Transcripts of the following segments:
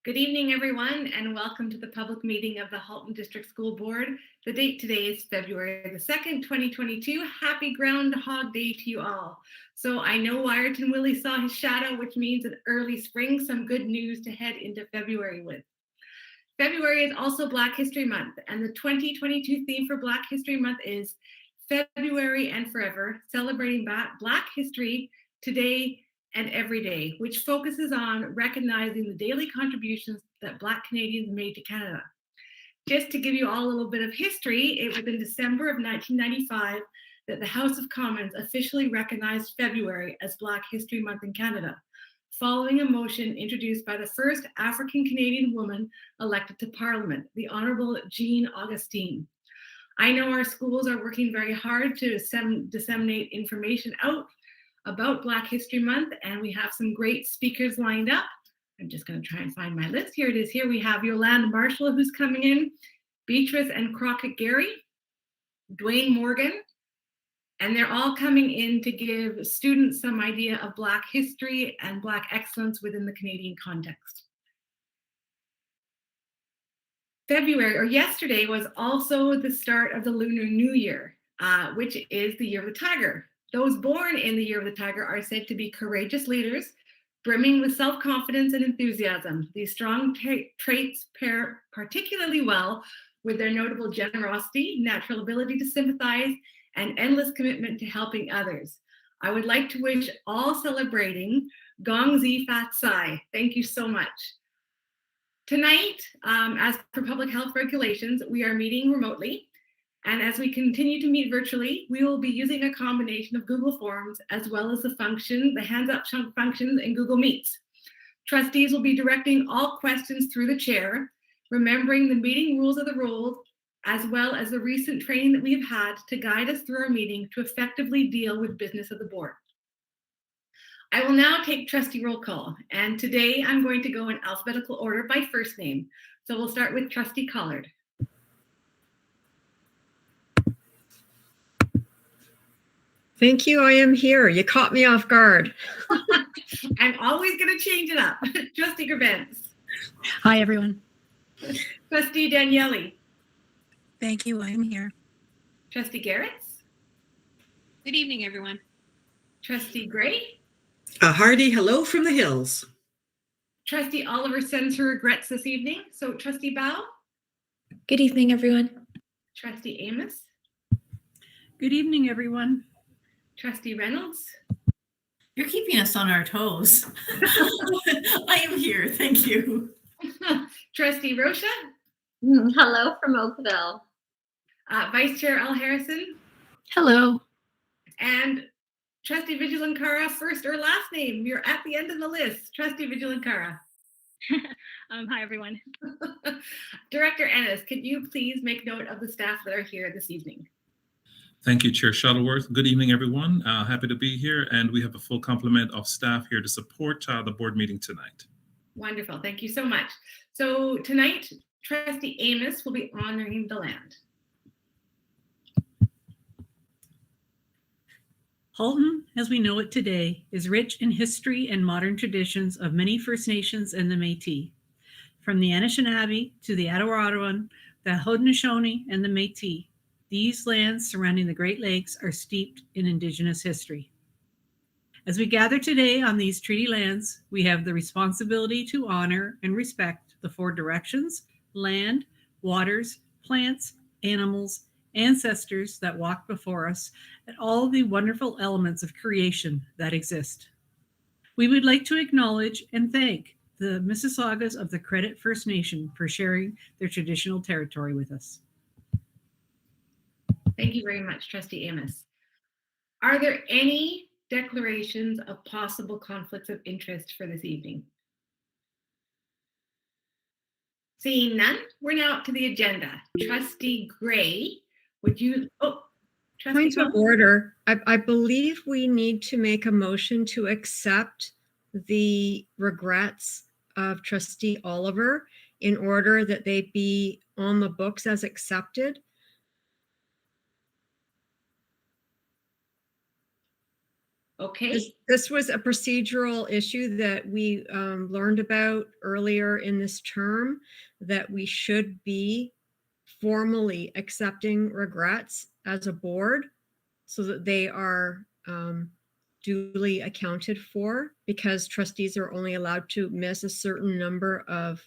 Good evening, everyone, and welcome to the public meeting of the Halton District School Board. The date today is February the 2nd, 2022. Happy Groundhog Day to you all. So I know Wyerton Willie saw his shadow, which means an early spring, some good news to head into February with. February is also Black History Month, and the 2022 theme for Black History Month is February and Forever, celebrating Black history today and every day, which focuses on recognizing the daily contributions that Black Canadians made to Canada. Just to give you all a little bit of history, it was in December of 1995 that the House of Commons officially recognized February as Black History Month in Canada, following a motion introduced by the first African Canadian woman elected to Parliament, the Honorable Jean Augustine. I know our schools are working very hard to disseminate information out about Black History Month, and we have some great speakers lined up. I'm just going to try and find my list. Here it is. Here we have Yolanda Marshall, who's coming in, Beatrice and Crockett Gary, Dwayne Morgan, and they're all coming in to give students some idea of Black history and Black excellence within the Canadian context. February, or yesterday, was also the start of the Lunar New Year, which is the Year of the Tiger. Those born in the Year of the Tiger are said to be courageous leaders, brimming with self-confidence and enthusiasm. These strong traits pair particularly well with their notable generosity, natural ability to sympathize, and endless commitment to helping others. I would like to wish all celebrating Gong Zi Fat Sai. Thank you so much. Tonight, as per public health regulations, we are meeting remotely. And as we continue to meet virtually, we will be using a combination of Google Forms as well as the hands up functions in Google Meets. Trustees will be directing all questions through the chair, remembering the meeting rules of the rules, as well as the recent training that we've had to guide us through our meeting to effectively deal with business of the board. I will now take trustee roll call, and today I'm going to go in alphabetical order by first name. So we'll start with Trustee Collard. Thank you, I am here. You caught me off guard. I'm always going to change it up. Trustee Gervens. Hi, everyone. Trustee Daniele. Thank you, I am here. Trustee Garrett. Good evening, everyone. Trustee Gray. A hearty hello from the hills. Trustee Oliver sends her regrets this evening. So Trustee Bao. Good evening, everyone. Trustee Amos. Good evening, everyone. Trustee Reynolds. You're keeping us on our toes. I am here, thank you. Trustee Rocha. Hello from Oakville. Vice Chair Al Harrison. Hello. And Trustee Vigilankara, first or last name. You're at the end of the list. Trustee Vigilankara. Hi, everyone. Director Ennis, could you please make note of the staff that are here this evening? Thank you, Chair Shuttleworth. Good evening, everyone. Happy to be here, and we have a full complement of staff here to support the board meeting tonight. Wonderful. Thank you so much. So tonight, Trustee Amos will be honoring the land. Halton, as we know it today, is rich in history and modern traditions of many First Nations and the Métis. From the Anishinaabe to the Attawarawin, the Haudenosaunee, and the Métis, these lands surrounding the Great Lakes are steeped in Indigenous history. As we gather today on these treaty lands, we have the responsibility to honor and respect the four directions, land, waters, plants, animals, ancestors that walk before us, and all the wonderful elements of creation that exist. We would like to acknowledge and thank the Mississaugas of the Credit First Nation for sharing their traditional territory with us. Thank you very much, Trustee Amos. Are there any declarations of possible conflicts of interest for this evening? Seeing none, we're now up to the agenda. Trustee Gray, would you, Point of order. I believe we need to make a motion to accept the regrets of Trustee Oliver in order that they be on the books as accepted. Okay, This was a procedural issue that we learned about earlier in this term, that we should be formally accepting regrets as a board so that they are duly accounted for, because trustees are only allowed to miss a certain number of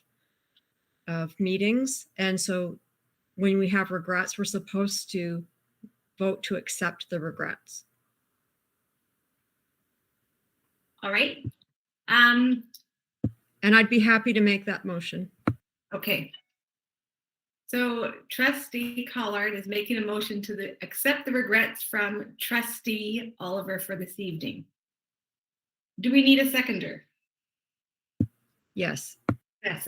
meetings. And so when we have regrets, we're supposed to vote to accept the regrets. all right. And I'd be happy to make that motion. Okay. So Trustee Collard is making a motion to accept the regrets from Trustee Oliver for this evening. Do we need a seconder? Yes. Yes.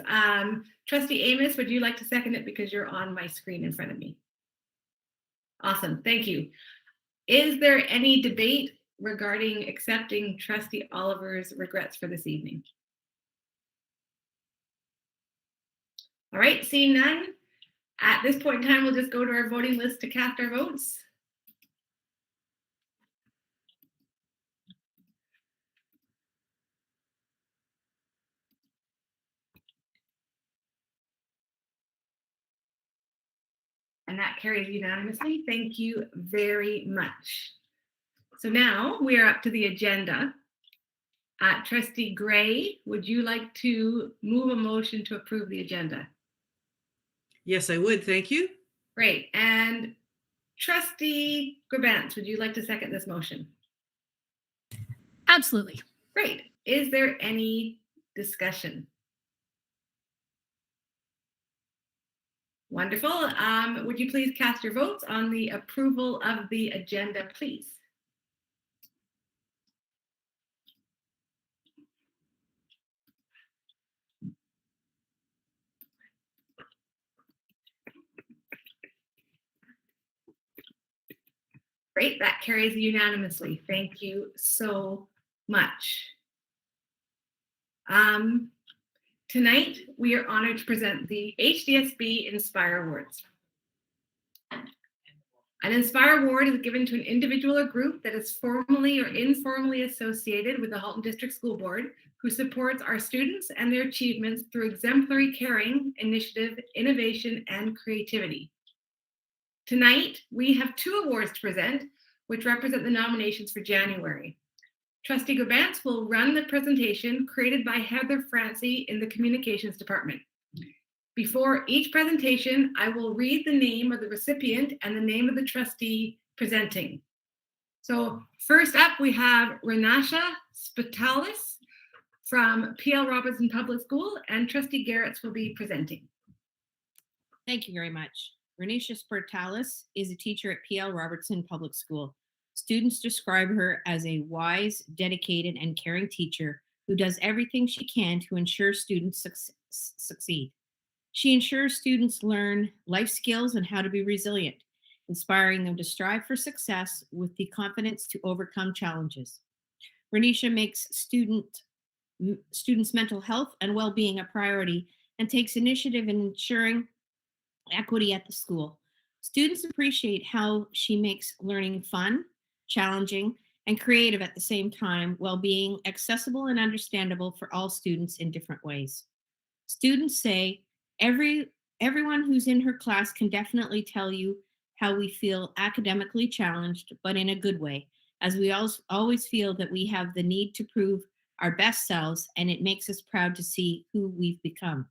Trustee Amos, would you like to second it because you're on my screen in front of me? Awesome. Thank you. Is there any debate regarding accepting Trustee Oliver's regrets for this evening? All right, seeing none. At this point in time, we'll just go to our voting list to cast our votes. And that carries unanimously. Thank you very much. So now we are up to the agenda. Trustee Gray, would you like to move a motion to approve the agenda? Yes, I would. Thank you. Great. And Trustee Grabantz, would you like to second this motion? Absolutely. Great. Is there any discussion? Wonderful. Would you please cast your votes on the approval of the agenda, please? Great, that carries unanimously. Thank you so much. Tonight, we are honored to present the HDSB Inspire Awards. An Inspire Award is given to an individual or group that is formally or informally associated with the Halton District School Board, who supports our students and their achievements through exemplary caring, initiative, innovation, and creativity. Tonight, we have 2 awards to present, which represent the nominations for January. Trustee Grabantz will run the presentation created by Heather Francie in the Communications Department. Before each presentation, I will read the name of the recipient and the name of the trustee presenting. So first up, we have Renasha Spitalis from P.L. Robertson Public School, and Trustee Garretts will be presenting. Thank you very much. Renisha Spitalis is a teacher at P.L. Robertson Public School. Students describe her as a wise, dedicated, and caring teacher who does everything she can to ensure students succeed. She ensures students learn life skills and how to be resilient, inspiring them to strive for success with the confidence to overcome challenges. Renisha makes students' mental health and well-being a priority and takes initiative in ensuring equity at the school. Students appreciate how she makes learning fun, challenging, and creative at the same time, while being accessible and understandable for all students in different ways. Students say, everyone who's in her class can definitely tell you how we feel academically challenged, but in a good way, as we always feel that we have the need to prove our best selves, and it makes us proud to see who we've become.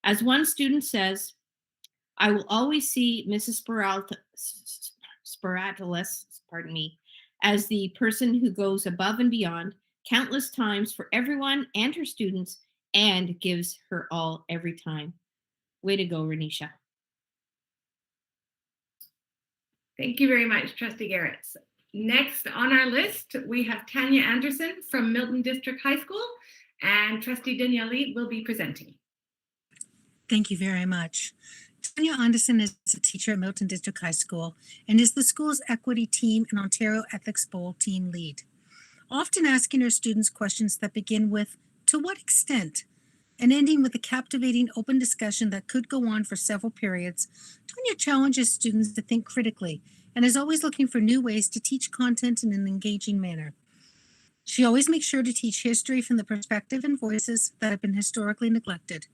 As one student says, I will always see Mrs. Spiratalis, as the person who goes above and beyond countless times for everyone and her students and gives her all every time. Way to go, Renisha. Thank you very much, Trustee Garretts. Next on our list, we have Tanya Anderson from Milton District High School, and Trustee Daniele will be presenting. Thank you very much. Tanya Anderson is a teacher at Milton District High School and is the school's equity team and Ontario Ethics Bowl team lead. Often asking her students questions that begin with, to what extent? And ending with a captivating open discussion that could go on for several periods, Tanya challenges students to think critically and is always looking for new ways to teach content in an engaging manner. She always makes sure to teach history from the perspective and voices that have been historically neglected.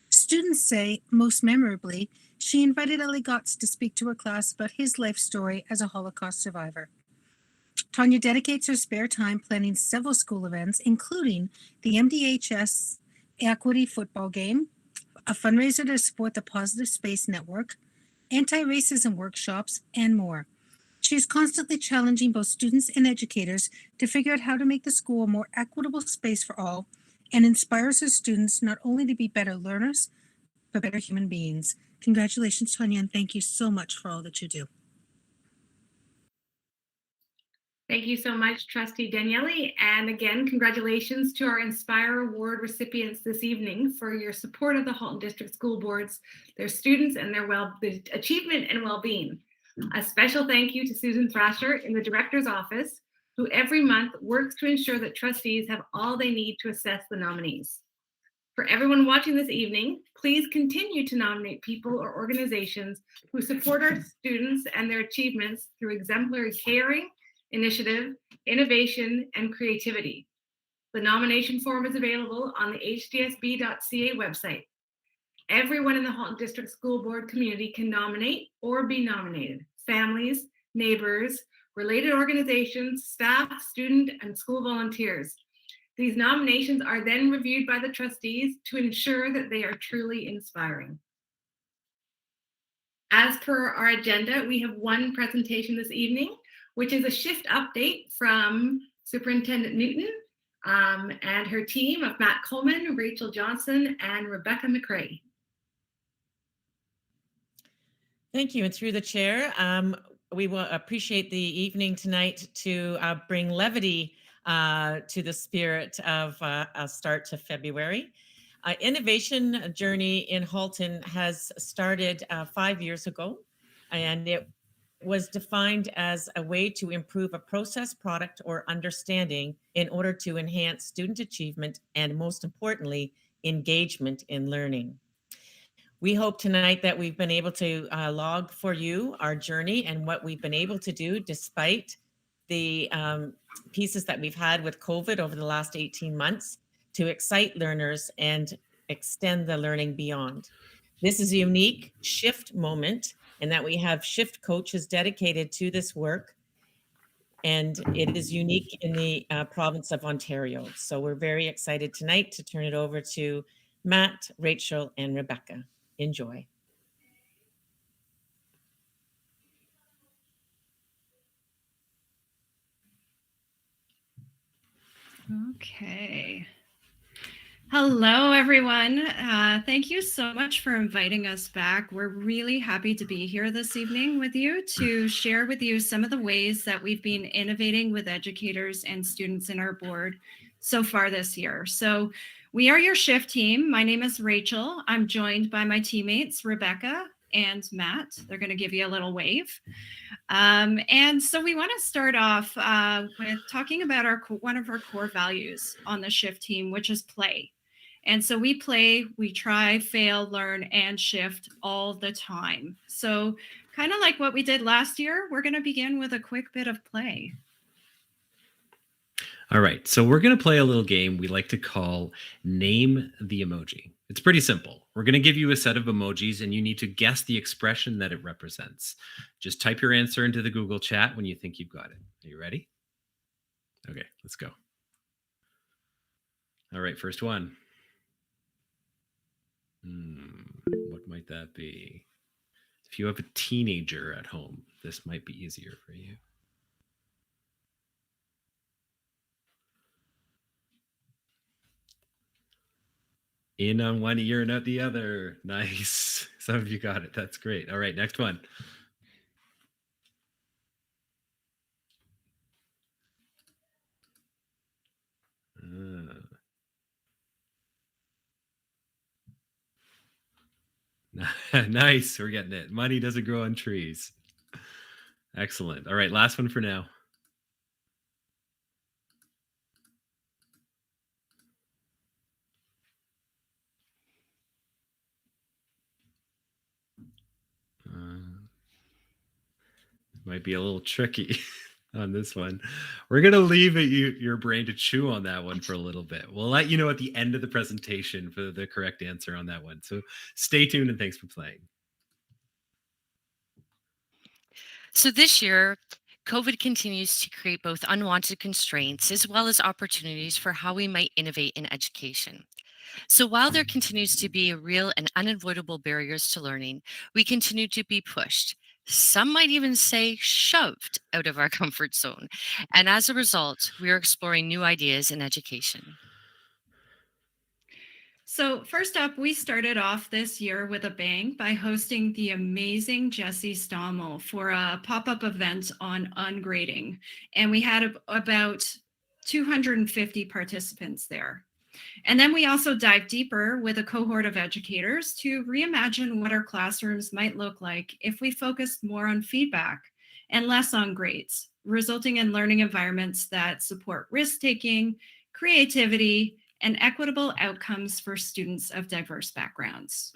Students say, most memorably, she invited Ellie Gotts to speak to her class about his life story as a Holocaust survivor. Tanya dedicates her spare time planning several school events, including the MDHS Equity Football Game, a fundraiser to support the Positive Space Network, anti-racism workshops, and more. She is constantly challenging both students and educators to figure out how to make the school a more equitable space for all, and inspires her students not only to be better learners, but better human beings. Congratulations, Tanya, and thank you so much for all that you do. Thank you so much, Trustee Daniele. And again, congratulations to our Inspire Award recipients this evening for your support of the Halton District School Boards, their students, and their achievement and well-being. A special thank you to Susan Thrasher in the Director's Office, who every month works to ensure that trustees have all they need to assess the nominees. For everyone watching this evening, please continue to nominate people or organizations who support our students and their achievements through exemplary caring, initiative, innovation, and creativity. The nomination form is available on the hdsb.ca website. Everyone in the Halton District School Board community can nominate or be nominated. Families, neighbors, related organizations, staff, student, and school volunteers. These nominations are then reviewed by the trustees to ensure that they are truly inspiring. As per our agenda, we have one presentation this evening, which is a shift update from Superintendent Newton and her team of Matt Coleman, Rachel Johnson, and Rebecca McRae. Thank you. And through the chair, we will appreciate the evening tonight to bring levity to the spirit of a start to February. Innovation journey in Halton has started 5 years ago, and it was defined as a way to improve a process, product, or understanding in order to enhance student achievement and, most importantly, engagement in learning. We hope tonight that we've been able to log for you our journey and what we've been able to do despite the pieces that we've had with COVID over the last 18 months to excite learners and extend the learning beyond. This is a unique shift moment in that we have shift coaches dedicated to this work, and it is unique in the province of Ontario. So we're very excited tonight to turn it over to Matt, Rachel, and Rebecca. Enjoy. Okay. Hello, everyone. Thank you so much for inviting us back. We're really happy to be here this evening with you to share with you some of the ways that we've been innovating with educators and students in our board so far this year. So we are your shift team. My name is Rachel. I'm joined by my teammates, Rebecca and Matt. They're going to give you a little wave. And so we want to start off with talking about one of our core values on the shift team, which is play. And so we play, we try, fail, learn, and shift all the time. So kind of like what we did last year, we're going to begin with a quick bit of play. All right, so we're going to play a little game we like to call Name the Emoji. It's pretty simple. We're going to give you a set of emojis and you need to guess the expression that it represents. Just type your answer into the Google chat when you think you've got it. Are you ready? Okay, let's go. All right, first one. What might that be? If you have a teenager at home, this might be easier for you. In on one ear and out the other. Nice. Some of you got it. That's great. All right, next one. Nice. We're getting it. Money doesn't grow on trees. Excellent. All right, last one for now. Might be a little tricky. on this one. We're going to leave your brain to chew on that one for a little bit. We'll let you know at the end of the presentation for the correct answer on that one. So stay tuned and thanks for playing. So this year, COVID continues to create both unwanted constraints as well as opportunities for how we might innovate in education. So while there continues to be real and unavoidable barriers to learning, we continue to be pushed. Some might even say shoved out of our comfort zone. And as a result, we are exploring new ideas in education. So first up, we started off this year with a bang by hosting the amazing Jessie Stommel for a pop-up event on ungrading. And we had about 250 participants there. And then we also dived deeper with a cohort of educators to reimagine what our classrooms might look like if we focused more on feedback and less on grades, resulting in learning environments that support risk-taking, creativity, and equitable outcomes for students of diverse backgrounds.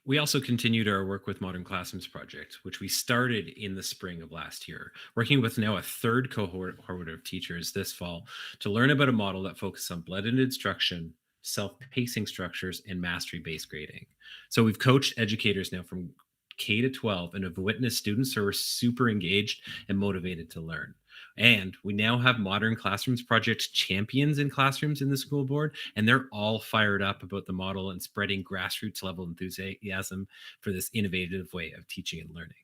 We also continued our work with Modern Classrooms project, which we started in the spring of last year, working with now a third cohort of teachers this fall to learn about a model that focuses on blended instruction, self-pacing structures, and mastery-based grading. So we've coached educators now from K to 12 and have witnessed students who are super engaged and motivated to learn. And we now have Modern Classrooms project champions in classrooms in the school board, and they're all fired up about the model and spreading grassroots level enthusiasm for this innovative way of teaching and learning.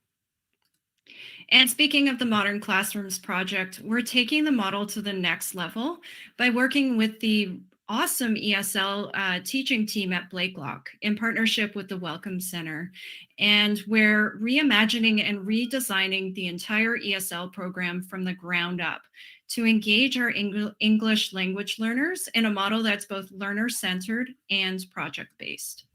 And speaking of the Modern Classrooms project, we're taking the model to the next level by working with the awesome ESL teaching team at Blakelock in partnership with the Welcome Center. And we're reimagining and redesigning the entire ESL program from the ground up to engage our English language learners in a model that's both learner-centered and project-based.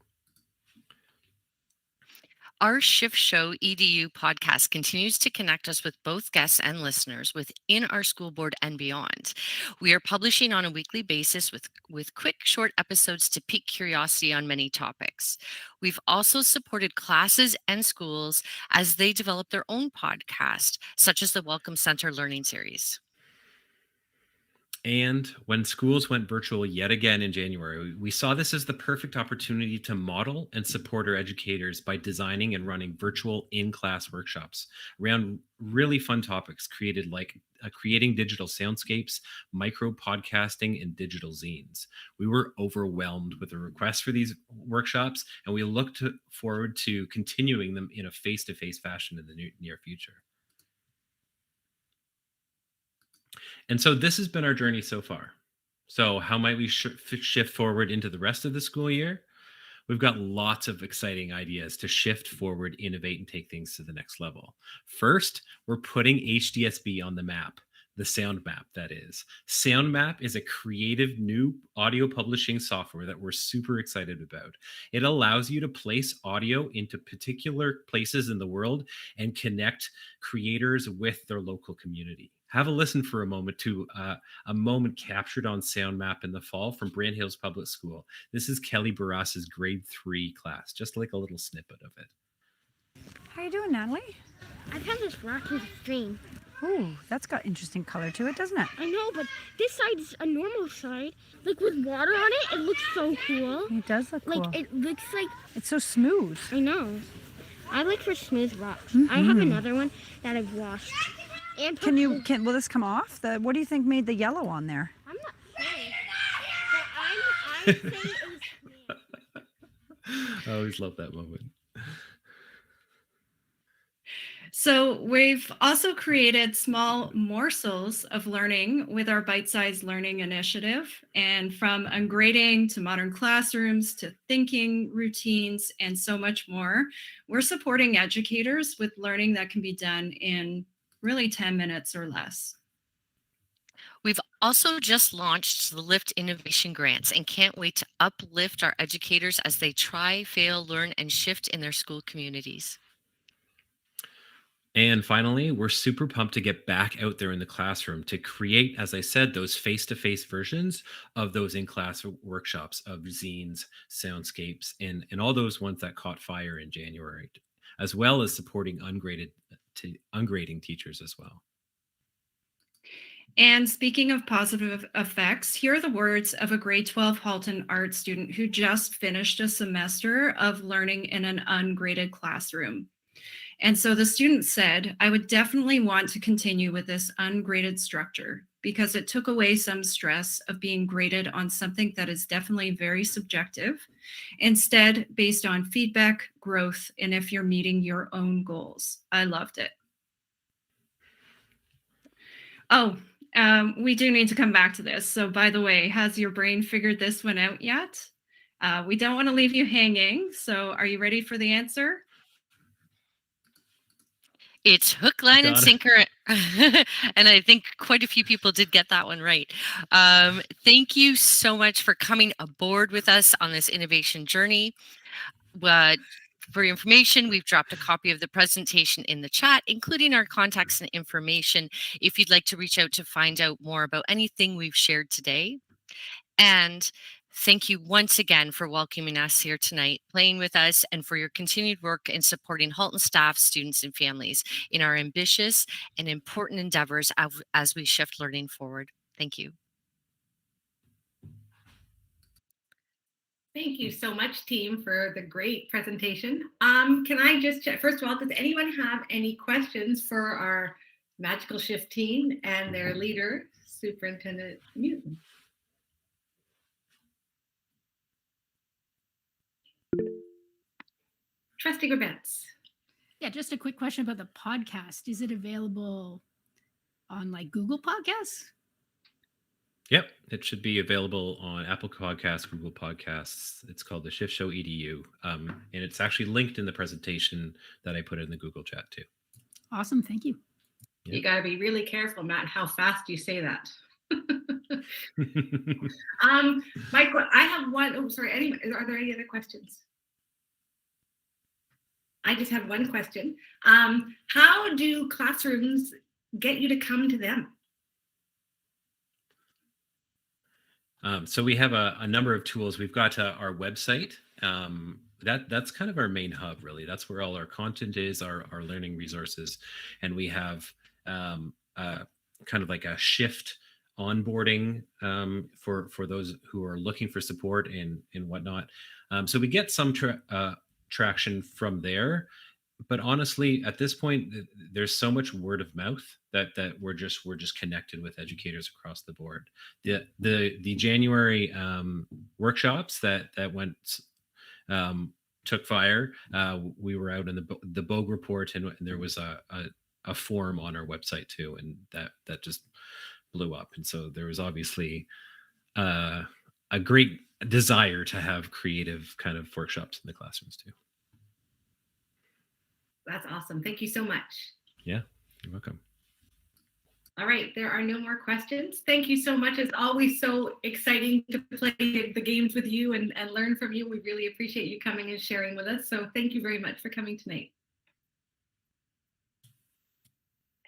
Our Shift Show EDU podcast continues to connect us with both guests and listeners within our school board and beyond. We are publishing on a weekly basis with quick, short episodes to pique curiosity on many topics. We've also supported classes and schools as they develop their own podcast, such as the Welcome Center Learning Series. And when schools went virtual yet again in January, we saw this as the perfect opportunity to model and support our educators by designing and running virtual in-class workshops around really fun topics created like creating digital soundscapes, micro podcasting, and digital zines. We were overwhelmed with the requests for these workshops, and we look forward to continuing them in a face-to-face fashion in the near future. And so this has been our journey so far. So how might we shift forward into the rest of the school year? We've got lots of exciting ideas to shift forward, innovate, and take things to the next level. First, we're putting HDSB on the map, the Sound Map, that is. Sound Map is a creative new audio publishing software that we're super excited about. It allows you to place audio into particular places in the world and connect creators with their local community. Have a listen for a moment to a moment captured on Sound Map in the fall from Brand Hills Public School. This is Kelly Barras's grade 3 class, just like a little snippet of it. How you doing, Natalie? I found this rock in the stream. Ooh, that's got interesting color to it, doesn't it? I know, but this side is a normal side. Like with water on it, it looks so cool. It does look cool. Like it looks like... It's so smooth. I know. I like for smooth rocks. I have another one that I've washed. And will this come off? What do you think made the yellow on there? I'm not saying. But I'm saying it was I always love that moment. So we've also created small morsels of learning with our bite-sized learning initiative. And from ungrading to modern classrooms to thinking routines and so much more, we're supporting educators with learning that can be done in really 10 minutes or less. We've also just launched the Lift Innovation Grants and can't wait to uplift our educators as they try, fail, learn, and shift in their school communities. And finally, we're super pumped to get back out there in the classroom to create, as I said, those face-to-face versions of those in-class workshops of zines, soundscapes, and all those ones that caught fire in January, as well as supporting ungraded ungrading teachers as well. And speaking of positive effects, here are the words of a grade 12 Halton art student who just finished a semester of learning in an ungraded classroom. And so the student said, I would definitely want to continue with this ungraded structure because it took away some stress of being graded on something that is definitely very subjective, instead based on feedback, growth, and if you're meeting your own goals. I loved it. Oh, we do need to come back to this. So by the way, has your brain figured this one out yet? We don't want to leave you hanging. So are you ready for the answer? It's hook, line, and Got it. sinker. And I think quite a few people did get that one right. Thank you so much for coming aboard with us on this innovation journey. For your information, we've dropped a copy of the presentation in the chat, including our contacts and information if you'd like to reach out to find out more about anything we've shared today. And thank you once again for welcoming us here tonight, playing with us, and for your continued work in supporting Halton staff, students, and families in our ambitious and important endeavors as we shift learning forward. Thank you. Thank you so much, team, for the great presentation. Can I just check, first of all, does anyone have any questions for our Magical Shift team and their leader, Superintendent Newton? Trustee Gerbetz. Yeah, just a quick question about the podcast. Is it available on like Google Podcasts? Yep, it should be available on Apple Podcasts, Google Podcasts. It's called the Shift Show EDU, and it's actually linked in the presentation that I put in the Google chat too. Awesome, thank you. Yep. You got to be really careful, Matt, how fast you say that. I have one. Oh, sorry. Are there any other questions? I just have one question. How do classrooms get you to come to them? So we have a number of tools. We've got our website. That's kind of our main hub, really. That's where all our content is, our learning resources, and we have kind of like a shift onboarding for those who are looking for support and whatnot. So we get some traction from there, but honestly, at this point, there's so much word of mouth that we're just connected with educators across the board. The January workshops that went took fire. We were out in the Bogue report, and there was a forum on our website too, and that just blew up. And so there was obviously a great desire to have creative kind of workshops in the classrooms too. That's awesome. Thank you so much. Yeah, you're welcome. All right, there are no more questions. Thank you so much. It's always so exciting to play the games with you and learn from you. We really appreciate you coming and sharing with us. So thank you very much for coming tonight.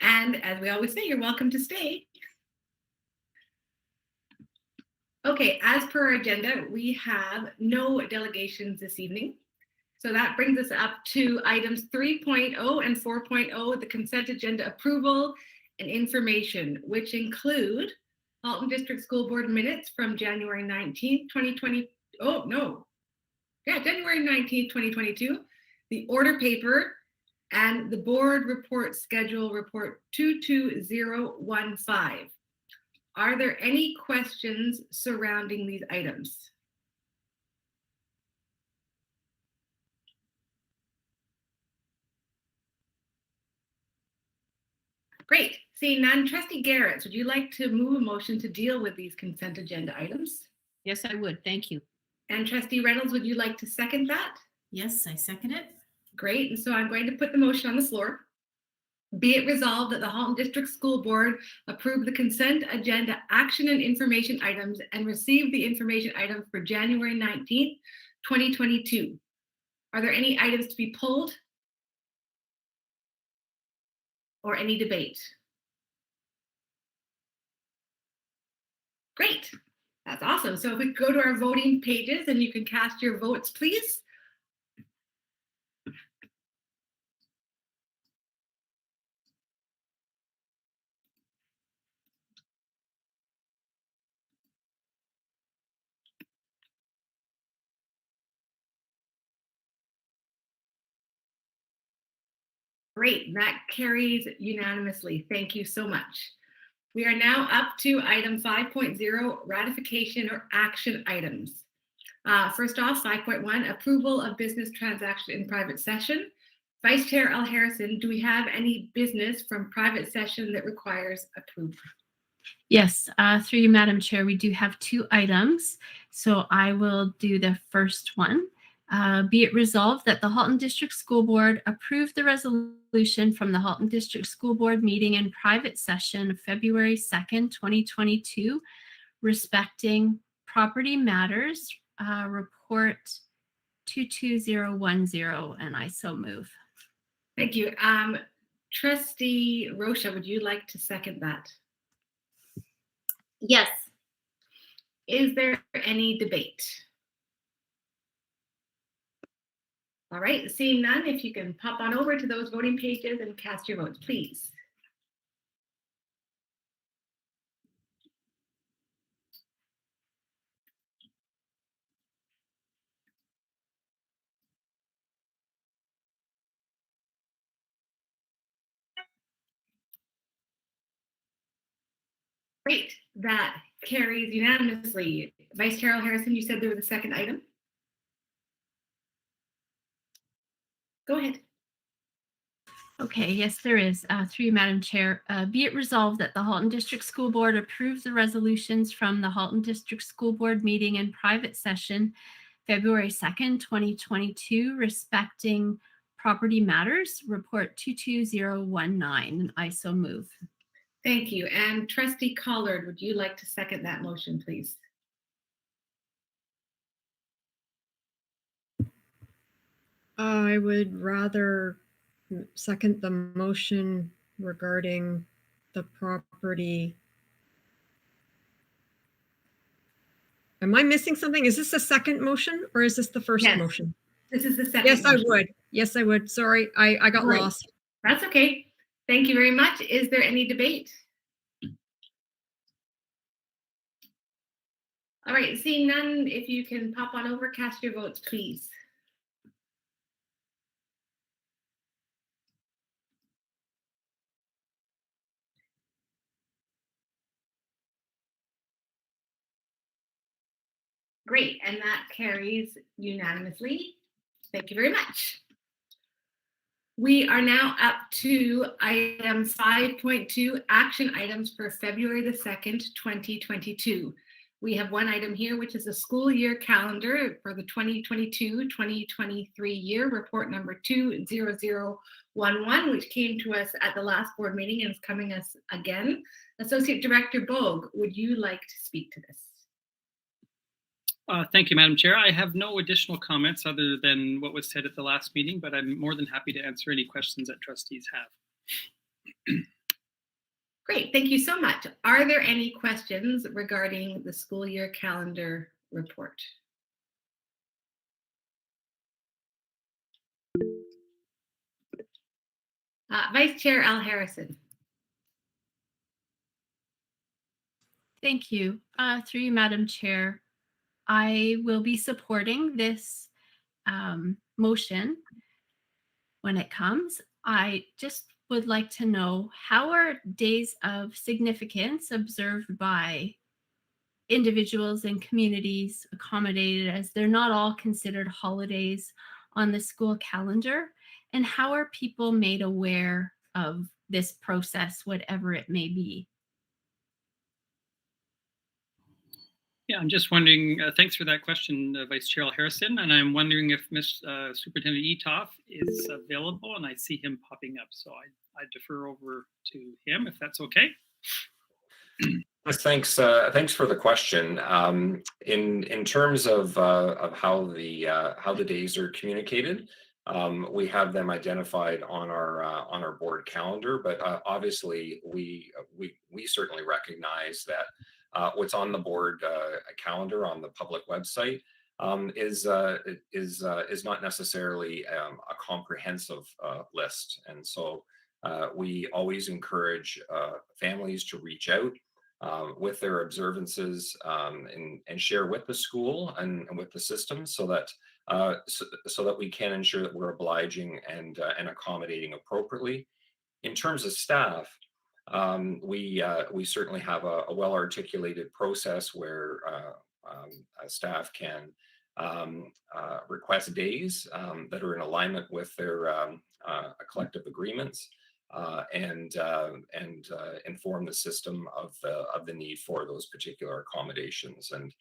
And as we always say, you're welcome to stay. Okay, as per our agenda, we have no delegations this evening. So that brings us up to items 3.0 and 4.0, the consent agenda approval and information, which include Halton District School Board minutes from January 19th, 2020. Oh, no. Yeah, January 19th, 2022, the order paper, and the board report schedule report 22015. Are there any questions surrounding these items? Great. Seeing none, Trustee Garrett, would you like to move a motion to deal with these consent agenda items? Yes, I would. Thank you. And Trustee Reynolds, would you like to second that? Yes, I second it. Great. And so I'm going to put the motion on the floor. Be it resolved that the Halton District School Board approve the consent agenda action and information items and receive the information items for January 19th, 2022. Are there any items to be pulled? Or any debate? Great. That's awesome. So if we go to our voting pages and you can cast your votes, please. Great, that carries unanimously. Thank you so much. We are now up to item 5.0, ratification or action items. First off, 5.1, approval of business transaction in private session. Vice Chair Al Harrison, do we have any business from private session that requires approval? Yes, through you, Madam Chair, we do have 2 items. So I will do the first one. Be it resolved that the Halton District School Board approve the resolution from the Halton District School Board meeting in private session of February 2nd, 2022, respecting property matters, report 22010, and I so move. Thank you. Trustee Rocha, would you like to second that? Yes. Is there any debate? All right, seeing none, if you can pop on over to those voting pages and cast your votes, please. Great, that carries unanimously. Vice Chair Harrison, you said there was a second item? Go ahead. Okay, yes, there is. Through you, Madam Chair, be it resolved that the Halton District School Board approves the resolutions from the Halton District School Board meeting in private session, February 2nd, 2022, respecting property matters, report 22019, and I so move. Thank you. And Trustee Collard, would you like to second that motion, please? I would rather second the motion regarding the property. Am I missing something? Is this the second motion or is this the first motion? This is the second Yes, motion. I would. Yes, I would. Sorry, I got lost. That's okay. Thank you very much. Is there any debate? All right, seeing none, if you can pop on over, cast your votes, please. Great, and that carries unanimously. Thank you very much. We are now up to item 5.2, action items for February the 2nd, 2022. We have one item here, which is a school year calendar for the 2022-2023 year, report number 20011, which came to us at the last board meeting and is coming us again. Associate Director Bogue, would you like to speak to this? Thank you, Madam Chair. I have no additional comments other than what was said at the last meeting, but I'm more than happy to answer any questions that trustees have. Great, thank you so much. Are there any questions regarding the school year calendar report? Vice Chair Al Harrison. Thank you. Through you, Madam Chair, I will be supporting this motion when it comes. I just would like to know, how are days of significance observed by individuals and communities accommodated, as they're not all considered holidays on the school calendar? And how are people made aware of this process, whatever it may be? Yeah, I'm just wondering, thanks for that question, Vice Chair Harrison, and I'm wondering if Ms. Superintendent Etoff is available, and I see him popping up, so I defer over to him if that's okay. Yes, thanks. Thanks for the question. In terms of how the days are communicated, we have them identified on our board calendar, but obviously we certainly recognize that what's on the board calendar on the public website is not necessarily a comprehensive list, and so we always encourage families to reach out with their observances and share with the school and with the system, so that so that we can ensure that we're obliging and accommodating appropriately. In terms of staff, we certainly have a well-articulated process where staff can request days that are in alignment with their collective agreements, and inform the system of the need for those particular accommodations. And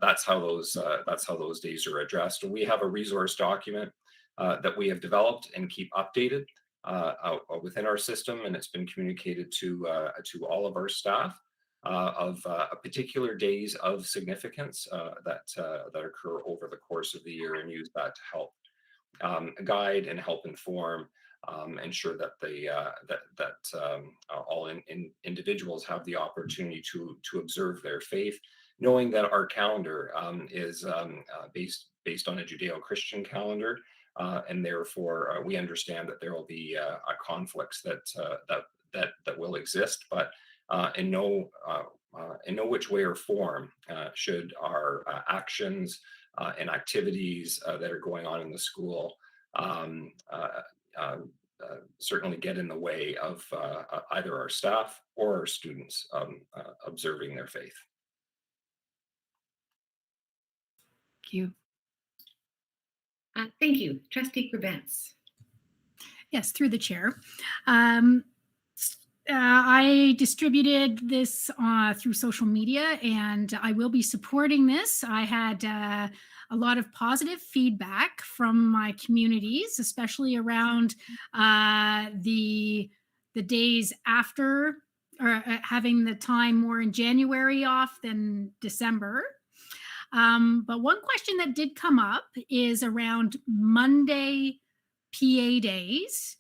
that's how those days are addressed. And we have a resource document that we have developed and keep updated within our system, and it's been communicated to all of our staff of particular days of significance that occur over the course of the year, and use that to help guide and help inform, ensure that all individuals have the opportunity to observe their faith, knowing that our calendar is based on a Judeo-Christian calendar. And therefore, we understand that there will be conflicts that will exist, but in no which way or form should our actions and activities that are going on in the school certainly get in the way of either our staff or our students observing their faith. Thank you. Thank you. Trustee Grabentz. Yes, through the chair. I distributed this through social media, and I will be supporting this. I had a lot of positive feedback from my communities, especially around the days after, or having the time more in January off than December. But one question that did come up is around Monday PA days.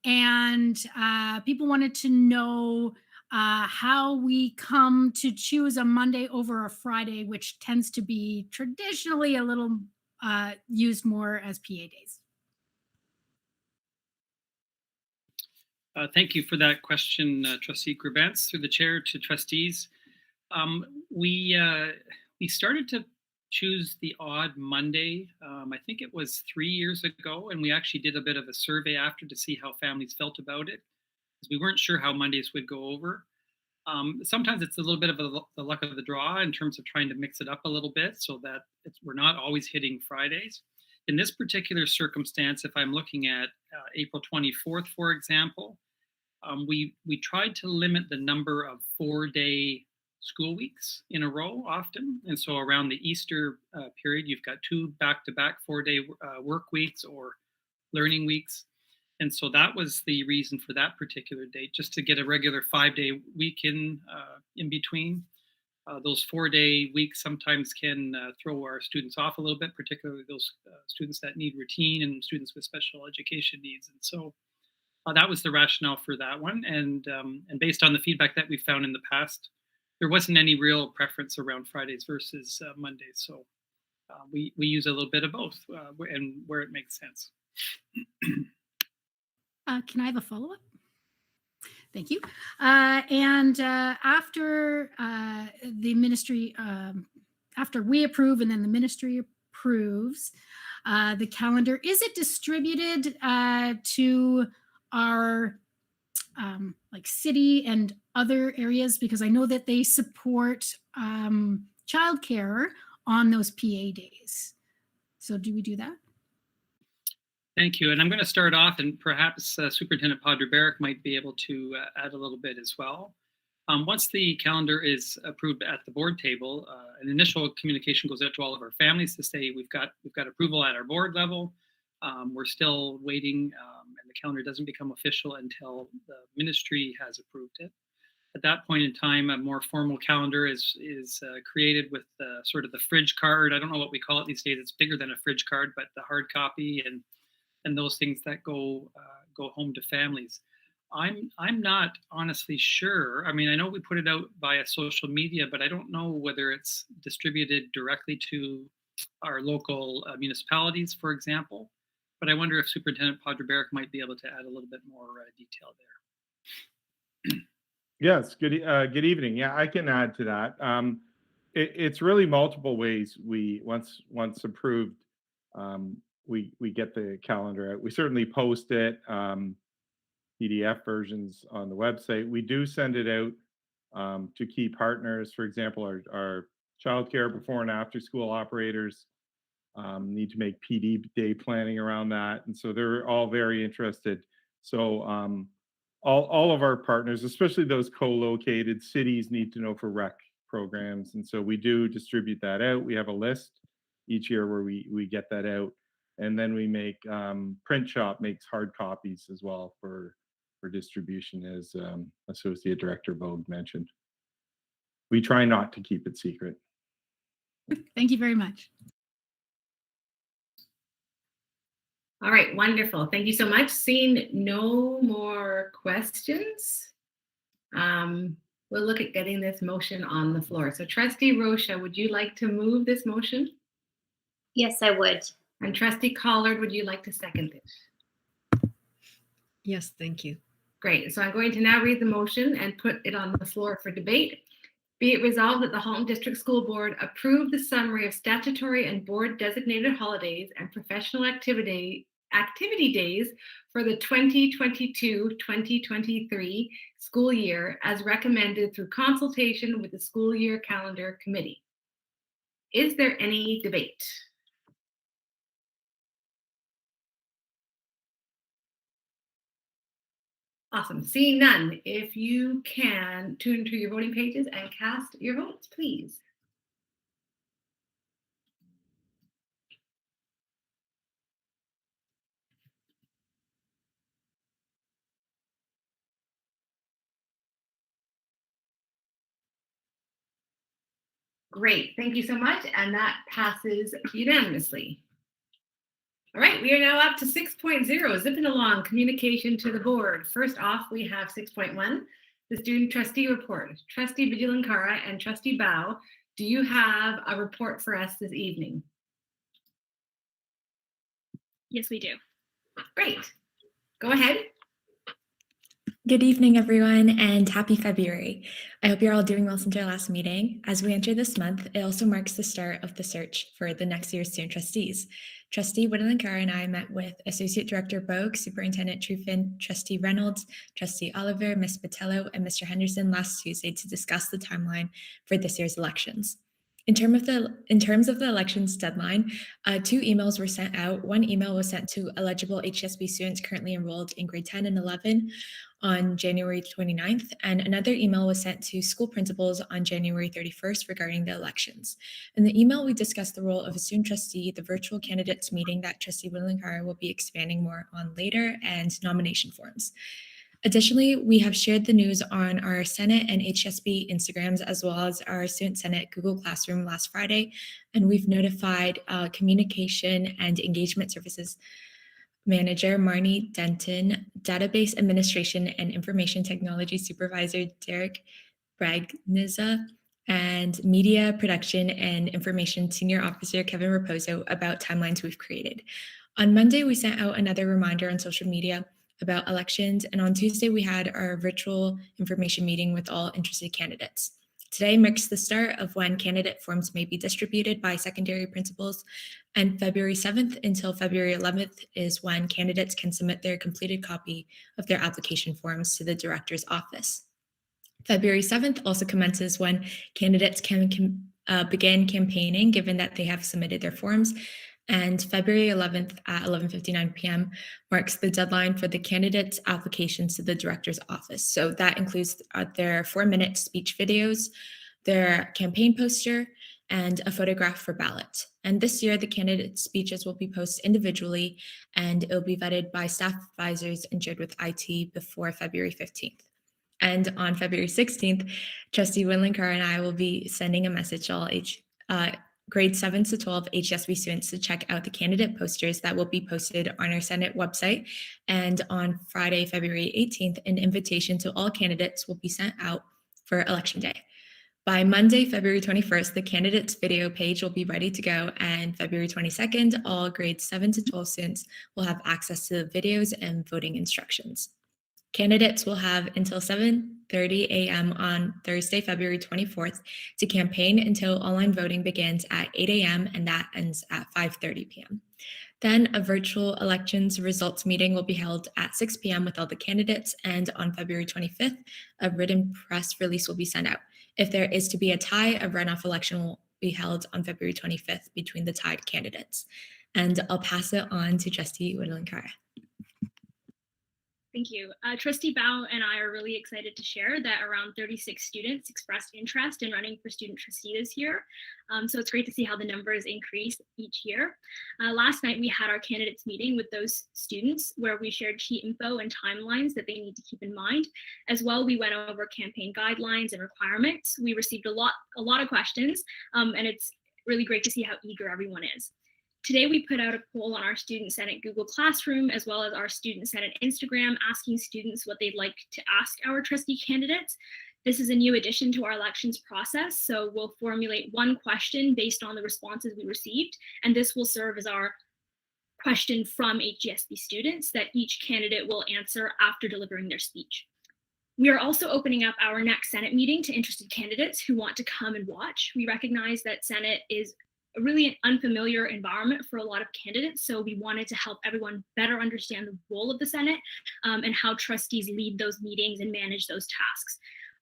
And people wanted to know how we come to choose a Monday over a Friday, which tends to be traditionally a little used more as PA days. Thank you for that question, Trustee Grabentz. Through the chair to trustees, we started to choose the odd Monday. I think it was 3 years ago, and we actually did a bit of a survey after to see how families felt about it, because we weren't sure how Mondays would go over. Sometimes it's a little bit of the luck of the draw in terms of trying to mix it up a little bit so that we're not always hitting Fridays. In this particular circumstance, if I'm looking at April 24th, for example, we tried to limit the number of 4-day school weeks in a row often. And so around the Easter period, you've got 2 back-to-back 4-day work weeks or learning weeks. And so that was the reason for that particular date, just to get a regular 5-day week in between. Those 4-day weeks sometimes can throw our students off a little bit, particularly those students that need routine and students with special education needs. And so that was the rationale for that one. And based on the feedback that we found in the past, there wasn't any real preference around Fridays versus Mondays. So we use a little bit of both and where it makes sense. Can I have a follow-up? Thank you. And after the ministry, after we approve and then the ministry approves the calendar, is it distributed to our like city and other areas? Because I know that they support childcare on those PA days. So do we do that? Thank you. And I'm going to start off, and perhaps Superintendent Padre-Barrick might be able to add a little bit as well. Once the calendar is approved at the board table, an initial communication goes out to all of our families to say we've got approval at our board level. We're still waiting, and the calendar doesn't become official until the ministry has approved it. At that point in time, a more formal calendar is created with sort of the fridge card. I don't know what we call it these days. It's bigger than a fridge card, but the hard copy and those things that go home to families. I'm not honestly sure. I mean, I know we put it out via social media, but I don't know whether it's distributed directly to our local municipalities, for example. But I wonder if Superintendent Padre-Barrick might be able to add a little bit more detail there. Yes, good evening. Yeah, I can add to that. It's really multiple ways we, once approved, we get the calendar out. We certainly post it, PDF versions on the website. We do send it out to key partners. For example, our childcare before and after school operators need to make PD day planning around that. And so they're all very interested. So all of our partners, especially those co-located cities, need to know for rec programs. And so we do distribute that out. We have a list each year where we get that out. And then we make, Print Shop makes hard copies as well for distribution, as Associate Director Vogue mentioned. We try not to keep it secret. Thank you very much. All right, wonderful. Thank you so much. Seeing no more questions, we'll look at getting this motion on the floor. So Trustee Rocha, would you like to move this motion? Yes, I would. And Trustee Collard, would you like to second it? Yes, thank you. Great. So I'm going to now read the motion and put it on the floor for debate. Be it resolved that the Halton District School Board approve the summary of statutory and board designated holidays and professional activity days for the 2022-2023 school year as recommended through consultation with the School Year Calendar Committee. Is there any debate? Awesome. Seeing none, if you can tune to your voting pages and cast your votes, please. Great. Thank you so much. And that passes unanimously. All right, we are now up to 6.0, zipping along, communication to the board. First off, we have 6.1, the student trustee report. Trustee Vigilankara and Trustee Bao, do you have a report for us this evening? Yes, we do. Great. Go ahead. Good evening, everyone, and happy February. I hope you're all doing well since our last meeting. As we enter this month, it also marks the start of the search for the next year's student trustees. Trustee Vigilankara and I met with Associate Director Bogue, Superintendent Truffin, Trustee Reynolds, Trustee Oliver, Ms. Patello, and Mr. Henderson last Tuesday to discuss the timeline for this year's elections. In terms of the elections deadline, 2 emails were sent out. One email was sent to eligible HSB students currently enrolled in grade 10 and 11 on January 29th, and another email was sent to school principals on January 31st regarding the elections. In the email, we discussed the role of a student trustee, the virtual candidates meeting that Trustee Vigilankara will be expanding more on later, and nomination forms. Additionally, we have shared the news on our Senate and HSB Instagrams, as well as our Student Senate Google Classroom last Friday, and we've notified Communication and Engagement Services Manager Marnie Denton, Database Administration and Information Technology Supervisor Derek Bragniza, and Media Production and Information Senior Officer Kevin Raposo about timelines we've created. On Monday, we sent out another reminder on social media about elections, and on Tuesday, we had our virtual information meeting with all interested candidates. Today marks the start of when candidate forms may be distributed by secondary principals, and February 7th until February 11th is when candidates can submit their completed copy of their application forms to the director's office. February 7th also commences when candidates can begin campaigning, given that they have submitted their forms. And February 11th at 11:59 p.m. marks the deadline for the candidates' applications to the director's office. So that includes their 4-minute speech videos, their campaign poster, and a photograph for ballot. And this year, the candidate speeches will be posted individually, and it will be vetted by staff advisors and shared with IT before February 15th. And on February 16th, Trustee Vigilankara and I will be sending a message to all grade 7 to 12 HSB students to check out the candidate posters that will be posted on our Senate website. And on Friday, February 18th, an invitation to all candidates will be sent out for Election Day. By Monday, February 21st, the candidates video page will be ready to go, and February 22nd, all grades 7 to 12 students will have access to the videos and voting instructions. Candidates will have until 7:30 8:30 a.m. on Thursday, February 24th to campaign until online voting begins at 8 a.m. and that ends at 5:30 p.m. Then a virtual elections results meeting will be held at 6 p.m. with all the candidates, and on February 25th, a written press release will be sent out. If there is to be a tie, a runoff election will be held on February 25th between the tied candidates. And I'll pass it on to Trustee Whittling-Kara. Thank you. Trustee Bao and I are really excited to share that around 36 students expressed interest in running for student trustee this year. So it's great to see how the numbers increase each year. Last night, we had our candidates meeting with those students where we shared key info and timelines that they need to keep in mind. As well, we went over campaign guidelines and requirements. We received a lot of questions, and it's really great to see how eager everyone is. Today, we put out a poll on our Student Senate Google Classroom, as well as our Student Senate Instagram, asking students what they'd like to ask our trustee candidates. This is a new addition to our elections process, so we'll formulate one question based on the responses we received, and this will serve as our question from HGSB students that each candidate will answer after delivering their speech. We are also opening up our next Senate meeting to interested candidates who want to come and watch. We recognize that Senate is really an unfamiliar environment for a lot of candidates. So we wanted to help everyone better understand the role of the Senate and how trustees lead those meetings and manage those tasks.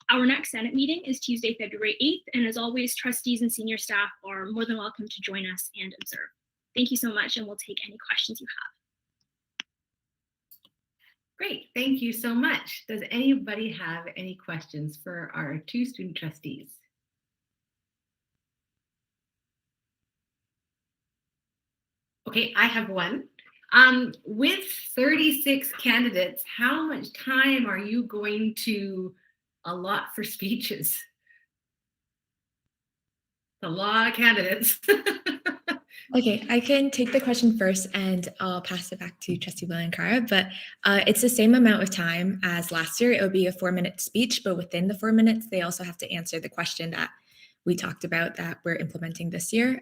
Our next Senate meeting is Tuesday, February 8th. And as always, trustees and senior staff are more than welcome to join us and observe. Thank you so much, and we'll take any questions you have. Great, thank you so much. Does anybody have any questions for our two student trustees? Okay, I have one. With 36 candidates, how much time are you going to allot for speeches? A lot of candidates. Okay, I can take the question first and I'll pass it back to Trustee Whittling-Kara, but it's the same amount of time as last year. It will be a 4-minute speech, but within the 4 minutes, they also have to answer the question that we talked about that we're implementing this year.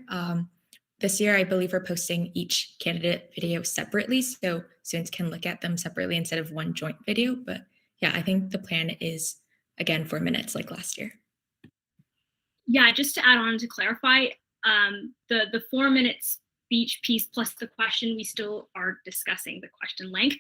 This year, I believe we're posting each candidate video separately, so students can look at them separately instead of one joint video. But yeah, I think the plan is, again, 4 minutes like last year. Yeah, just to add on to clarify, the 4-minute speech piece plus the question, we still are discussing the question length.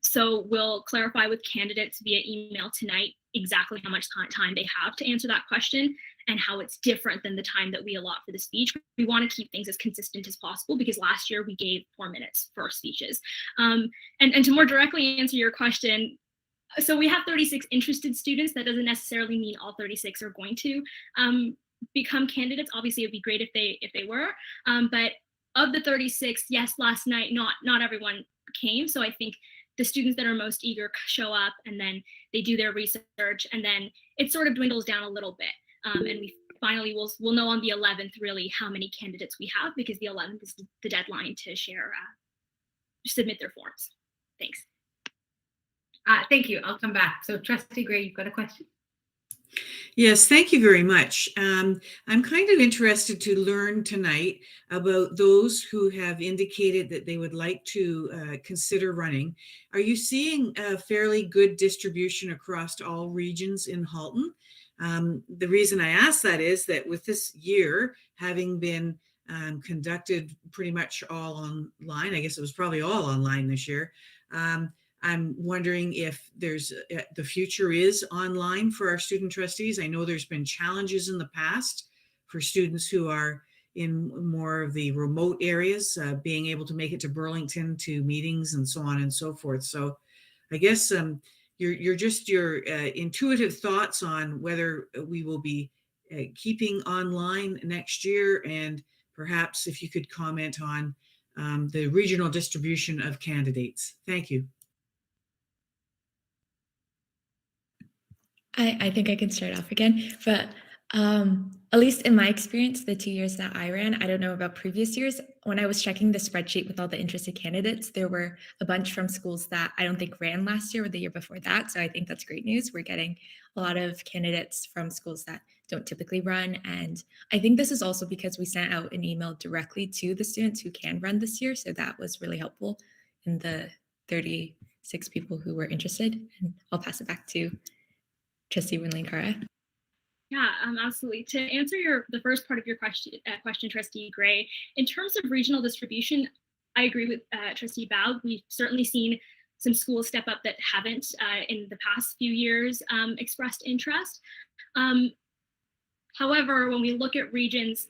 So we'll clarify with candidates via email tonight exactly how much time they have to answer that question and how it's different than the time that we allot for the speech. We want to keep things as consistent as possible because last year we gave 4 minutes for speeches. And to more directly answer your question, so we have 36 interested students. That doesn't necessarily mean all 36 are going to become candidates. Obviously, it'd be great if they were. But of the 36, yes, last night, not everyone came. So I think the students that are most eager show up and then they do their research and then it sort of dwindles down a little bit. And we finally we'll know on the 11th really how many candidates we have because the 11th is the deadline to submit their forms. Thanks. Thank you. I'll come back. So Trustee Gray, you've got a question? Yes, thank you very much. I'm kind of interested to learn tonight about those who have indicated that they would like to consider running. Are you seeing a fairly good distribution across all regions in Halton? The reason I ask that is that with this year having been conducted pretty much all online, I guess it was probably all online this year, I'm wondering if there's the future is online for our student trustees. I know there's been challenges in the past for students who are in more of the remote areas, being able to make it to Burlington to meetings and so on and so forth. So I guess your intuitive thoughts on whether we will be keeping online next year, and perhaps if you could comment on the regional distribution of candidates. Thank you. I think I can start off again, but at least in my experience, the 2 years that I ran, I don't know about previous years, when I was checking the spreadsheet with all the interested candidates, there were a bunch from schools that I don't think ran last year or the year before that. So I think that's great news. We're getting a lot of candidates from schools that don't typically run. And I think this is also because we sent out an email directly to the students who can run this year. So that was really helpful in the 36 people who were interested. And I'll pass it back to Trustee Winley-Cara. Yeah, absolutely. To answer the first part of your question, Trustee Gray, in terms of regional distribution, I agree with Trustee Bao. We've certainly seen some schools step up that haven't in the past few years expressed interest. However, when we look at regions,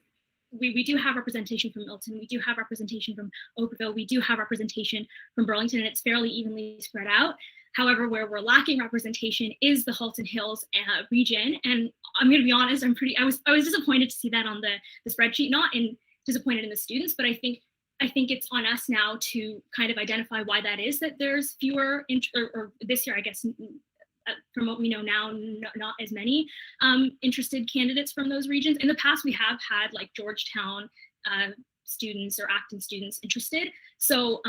we do have representation from Milton, we do have representation from Oakville, we do have representation from Burlington, and it's fairly evenly spread out. However, where we're lacking representation is the Halton Hills region. And I'm going to be honest, I was disappointed to see that on the spreadsheet, not disappointed in the students, but I think it's on us now to kind of identify why that is, that there's fewer, or this year, I guess, from what we know now, not as many interested candidates from those regions. In the past, we have had like Georgetown students or Acton students interested. So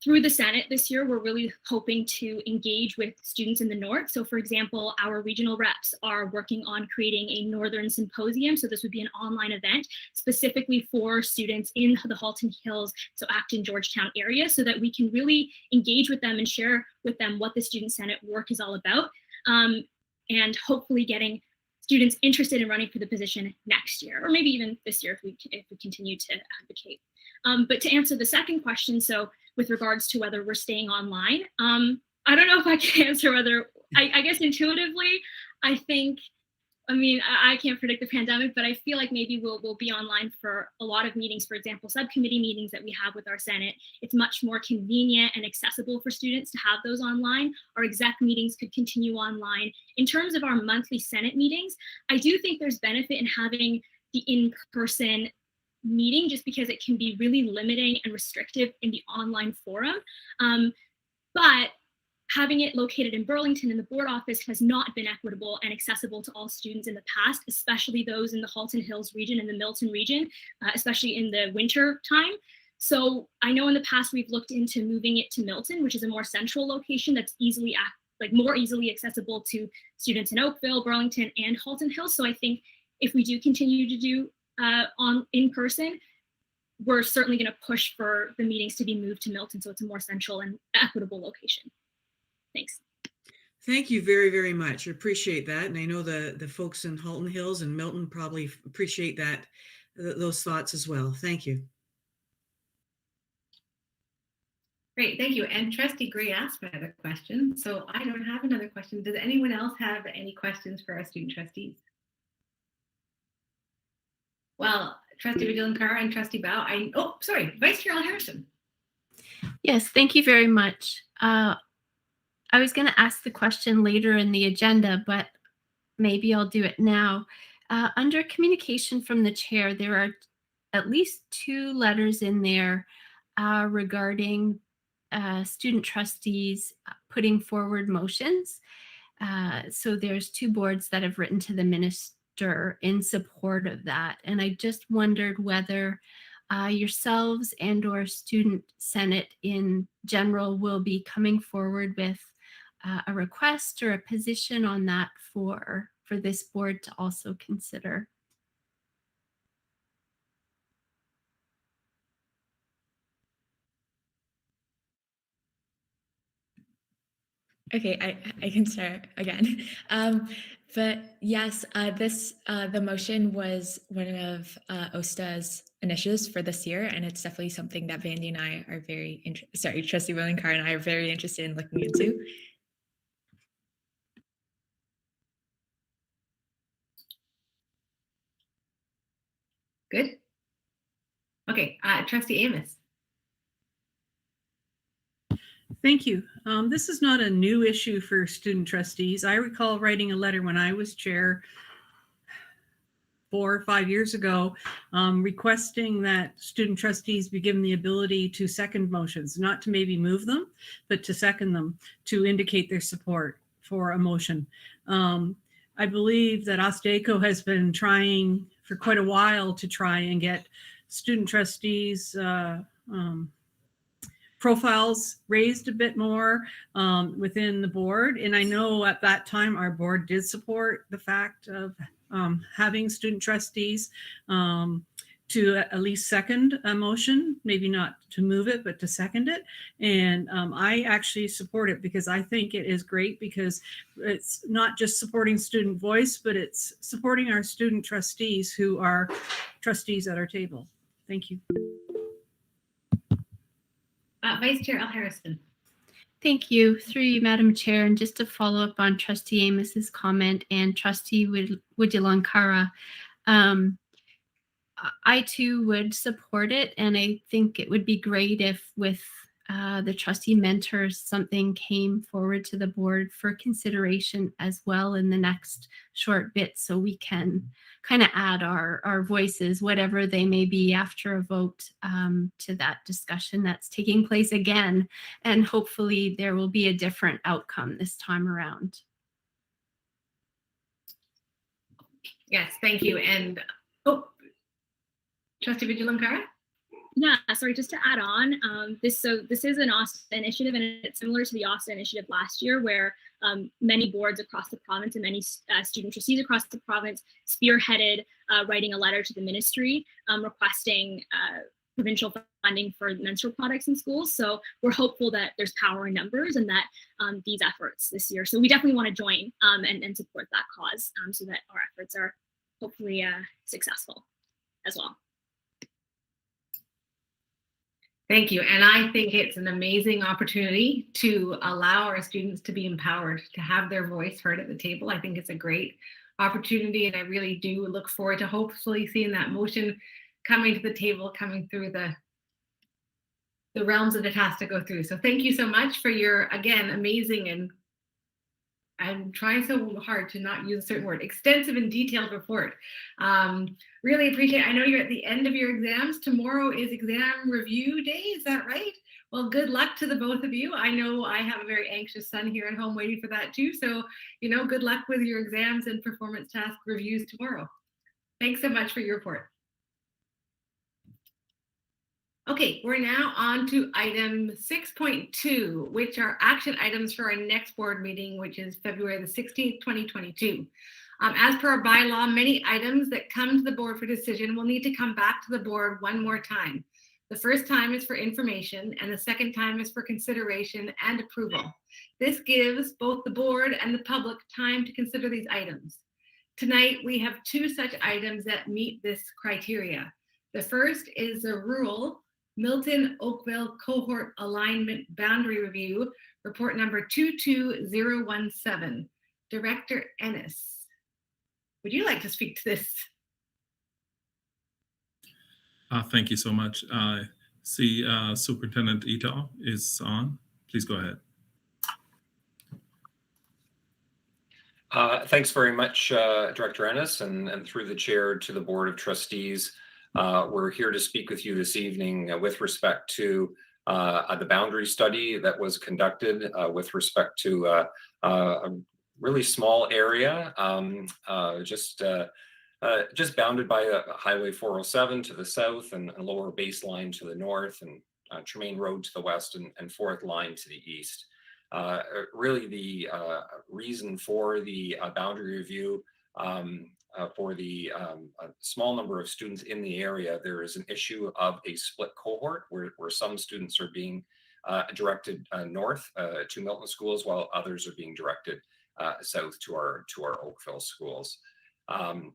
through the Senate this year, we're really hoping to engage with students in the North. So for example, our regional reps are working on creating a Northern Symposium. So this would be an online event specifically for students in the Halton Hills, so Acton, Georgetown area, so that we can really engage with them and share with them what the Student Senate work is all about, and hopefully getting students interested in running for the position next year, or maybe even this year if we continue to advocate. But to answer the second question, so with regards to whether we're staying online, I don't know if I can answer whether, I guess intuitively, I can't predict the pandemic, but I feel like maybe we'll be online for a lot of meetings, for example, subcommittee meetings that we have with our Senate. It's much more convenient and accessible for students to have those online. Our exec meetings could continue online. In terms of our monthly Senate meetings, I do think there's benefit in having the in-person meeting, just because it can be really limiting and restrictive in the online forum. But having it located in Burlington in the board office has not been equitable and accessible to all students in the past, especially those in the Halton Hills region and the Milton region, especially in the winter time. So I know in the past we've looked into moving it to Milton, which is a more central location that's more easily accessible to students in Oakville, Burlington, and Halton Hills. So I think if we do continue to do in person, we're certainly going to push for the meetings to be moved to Milton, so it's a more central and equitable location. Thanks. Thank you very, very much. I appreciate that. And I know the folks in Halton Hills and Milton probably appreciate those thoughts as well. Thank you. Great, thank you. And Trustee Gray asked another question, so I don't have another question. Does anyone else have any questions for our student trustees? Well, Trustee Winley-Cara and Trustee Bao, Vice Chair Harrison. Yes, thank you very much. I was going to ask the question later in the agenda, but maybe I'll do it now. Under communication from the chair, there are at least 2 letters in there regarding student trustees putting forward motions. So there's 2 boards that have written to the minister in support of that. And I just wondered whether yourselves and or Student Senate in general will be coming forward with a request or a position on that for this board to also consider. Okay, I can start again. But yes, the motion was one of OSTA's initiatives for this year, and it's definitely something that Vandy and I are Trustee Winley-Cara and I are very interested in looking into. Good. Okay, Trustee Amos. Thank you. This is not a new issue for student trustees. I recall writing a letter when I was chair 4 or 5 years ago, requesting that student trustees be given the ability to second motions, not to maybe move them, but to second them to indicate their support for a motion. I believe that OSTACO has been trying for quite a while to try and get student trustees profiles raised a bit more within the board. And I know at that time our board did support the fact of having student trustees to at least second a motion, maybe not to move it, but to second it. And I actually support it because I think it is great, because it's not just supporting student voice, but it's supporting our student trustees who are trustees at our table. Thank you. Vice Chair Al Harrison. Thank you. Through you, Madam Chair, and just to follow up on Trustee Amos's comment and Trustee Wijilankara, I too would support it, and I think it would be great if with the trustee mentors something came forward to the board for consideration as well in the next short bit, so we can kind of add our voices, whatever they may be, after a vote to that discussion that's taking place again, and hopefully there will be a different outcome this time around. Yes, thank you. And Trustee Wijilankara? Yeah, sorry, just to add on, this is an OSTA initiative, and it's similar to the OSTA initiative last year, where many boards across the province and many student trustees across the province spearheaded writing a letter to the ministry requesting provincial funding for menstrual products in schools. So we're hopeful that there's power in numbers and that these efforts this year. So we definitely want to join and support that cause so that our efforts are hopefully successful as well. Thank you. And I think it's an amazing opportunity to allow our students to be empowered, to have their voice heard at the table. I think it's a great opportunity, and I really do look forward to hopefully seeing that motion coming to the table, coming through the realms that it has to go through. So thank you so much for your, again, amazing, and I'm trying so hard to not use a certain word, extensive and detailed report. Really appreciate it. I know you're at the end of your exams. Tomorrow is exam review day, is that right? Well, good luck to the both of you. I know I have a very anxious son here at home waiting for that too. So, good luck with your exams and performance task reviews tomorrow. Thanks so much for your report. Okay, we're now on to item 6.2, which are action items for our next board meeting, which is February the 16th, 2022. As per our bylaw, many items that come to the board for decision will need to come back to the board one more time. The first time is for information, and the second time is for consideration and approval. This gives both the board and the public time to consider these items. Tonight, we have two such items that meet this criteria. The first is the rural Milton Oakville Cohort Alignment Boundary Review, report number 22017. Director Ennis, would you like to speak to this? Thank you so much. I see Superintendent Ito is on. Please go ahead. Thanks very much, Director Ennis, and through the chair to the Board of Trustees. We're here to speak with you this evening with respect to the boundary study that was conducted with respect to a really small area, just bounded by Highway 407 to the south and Lower Baseline to the north, and Tremaine Road to the west, and Fourth Line to the east. Really the reason for the boundary review for the small number of students in the area, there is an issue of a split cohort where some students are being directed north to Milton schools, while others are being directed south to our Oakville schools. I'm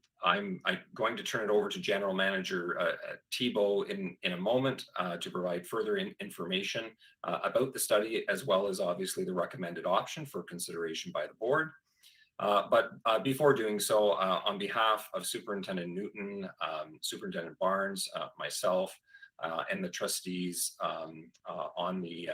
going to turn it over to General Manager Thibault in a moment to provide further information about the study, as well as obviously the recommended option for consideration by the board. But before doing so, on behalf of Superintendent Newton, Superintendent Barnes, myself, and the trustees on the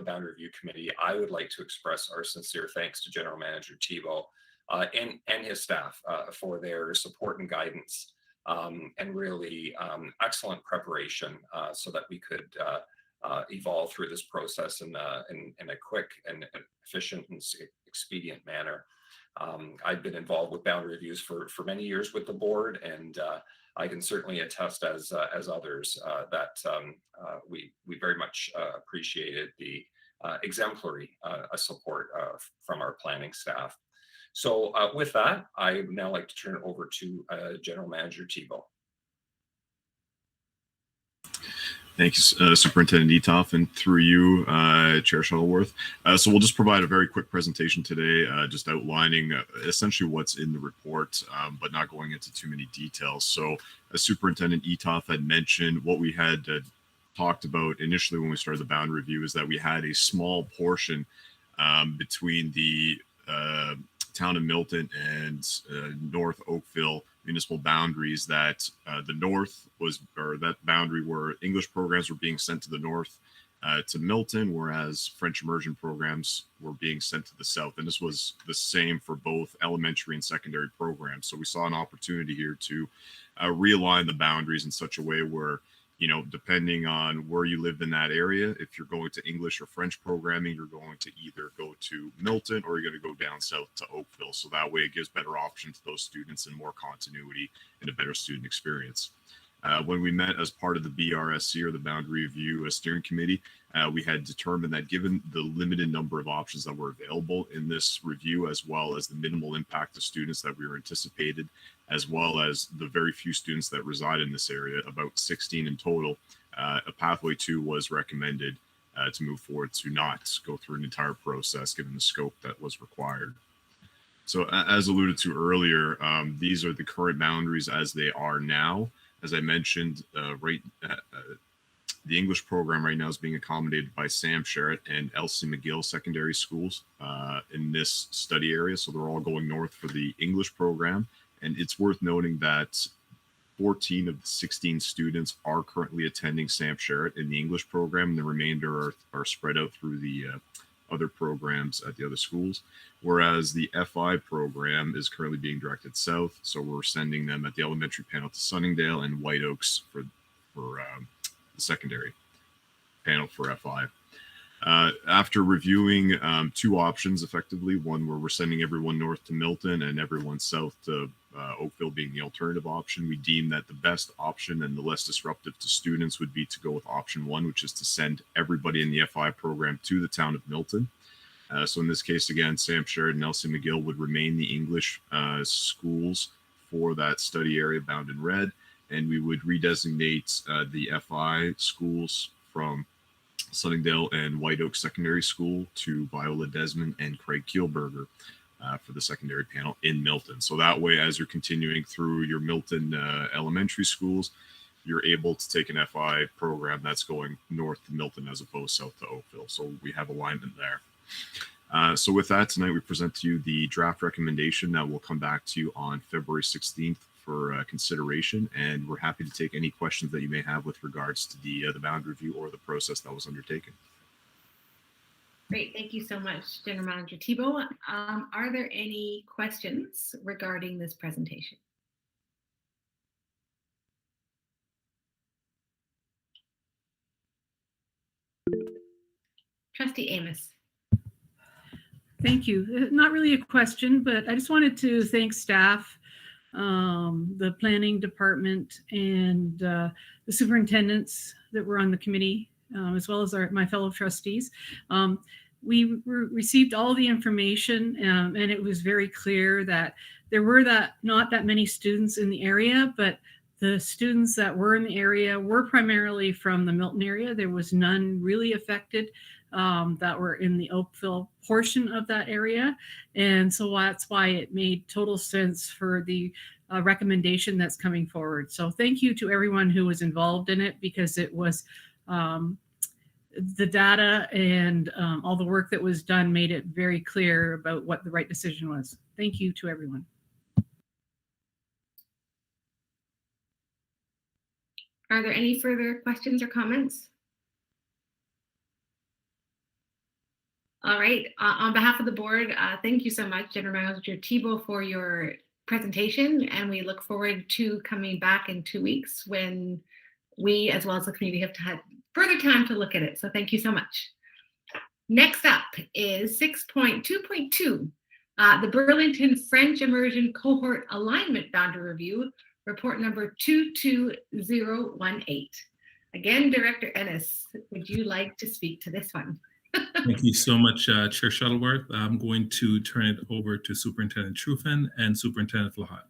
Boundary Review Committee, I would like to express our sincere thanks to General Manager Thibault and his staff for their support and guidance, and really excellent preparation so that we could evolve through this process in a quick and efficient and expedient manner. I've been involved with boundary reviews for many years with the board, and I can certainly attest, as others, that we very much appreciated the exemplary support from our planning staff. So with that, I would now like to turn it over to General Manager Thibault. Thanks, Superintendent Etoff, and through you, Chair Shuttleworth. So we'll just provide a very quick presentation today, just outlining essentially what's in the report, but not going into too many details. So as Superintendent Etoff had mentioned, what we had talked about initially when we started the boundary review is that we had a small portion between the town of Milton and North Oakville municipal boundaries that the north was, or that boundary where English programs were being sent to the north to Milton, whereas French immersion programs were being sent to the south. And this was the same for both elementary and secondary programs. So we saw an opportunity here to realign the boundaries in such a way where, you know, depending on where you lived in that area, if you're going to English or French programming, you're going to either go to Milton or you're going to go down south to Oakville. So that way it gives better options to those students and more continuity and a better student experience. When we met as part of the BRSC, or the Boundary Review Steering Committee, we had determined that given the limited number of options that were available in this review, as well as the minimal impact of students that we were anticipated, as well as the very few students that reside in this area, about 16 in total, a pathway 2 was recommended to move forward, to not go through an entire process given the scope that was required. So as alluded to earlier, these are the current boundaries as they are now. As I mentioned, the English program right now is being accommodated by Sam Sherritt and Elsie McGill secondary schools in this study area. So they're all going north for the English program. And it's worth noting that 14 of the 16 students are currently attending Sam Sherritt in the English program, and the remainder are spread out through the other programs at the other schools. Whereas the FI program is currently being directed south. So we're sending them at the elementary panel to Sunningdale and White Oaks for the secondary panel for FI. After reviewing 2 options effectively, one where we're sending everyone north to Milton and everyone south to Oakville being the alternative option, we deemed that the best option and the less disruptive to students would be to go with option 1, which is to send everybody in the FI program to the town of Milton. So in this case, again, Sam Sherritt and Elsie McGill would remain the English schools for that study area bound in red, and we would redesignate the FI schools from Sunningdale and White Oak Secondary School to Viola Desmond and Craig Kielberger for the secondary panel in Milton. So that way, as you're continuing through your Milton elementary schools, you're able to take an FI program that's going north to Milton as opposed south to Oakville. So we have alignment there. So with that, tonight we present to you the draft recommendation that will come back to you on February 16th for consideration, and we're happy to take any questions that you may have with regards to the boundary review or the process that was undertaken. Great, thank you so much, General Manager Thibault. Are there any questions regarding this presentation? Trustee Amos. Thank you. Not really a question, but I just wanted to thank staff, the planning department, and the superintendents that were on the committee, as well as my fellow trustees. We received all the information, and it was very clear that there were not that many students in the area, but the students that were in the area were primarily from the Milton area. There was none really affected that were in the Oakville portion of that area. And so that's why it made total sense for the recommendation that's coming forward. So thank you to everyone who was involved in it, because it was the data and all the work that was done made it very clear about what the right decision was. Thank you to everyone. Are there any further questions or comments? All right, on behalf of the board, thank you so much, General Manager Thibault, for your presentation, and we look forward to coming back in 2 weeks when we, as well as the community, have had further time to look at it. So thank you so much. Next up is 6.2.2, the Burlington French Immersion Cohort Alignment Boundary Review, report number 22018. Again, Director Ennis, would you like to speak to this one? Thank you so much, Chair Shuttleworth. I'm going to turn it over to Superintendent Truffin and Superintendent Flahat.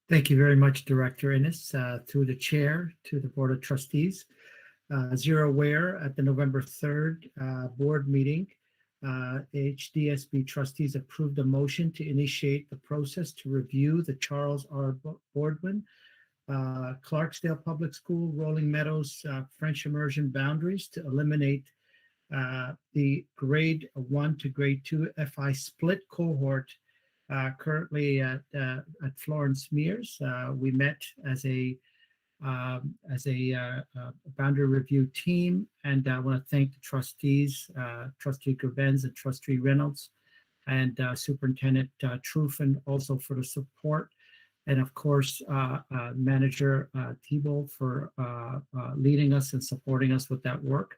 Thank you very much, Director Innes, through the chair to the Board of Trustees. As you're aware, at the November 3rd board meeting, HDSB trustees approved a motion to initiate the process to review the Charles R. Boardman, Clarksdale Public School, Rolling Meadows, French immersion boundaries to eliminate the grade 1 to grade 2 FI split cohort currently at Florence Mears. We met as a boundary review team, and I want to thank the trustees, Trustee Gerbens and Trustee Reynolds, and Superintendent Trufen also for the support, and of course Manager Thibault for leading us and supporting us with that work.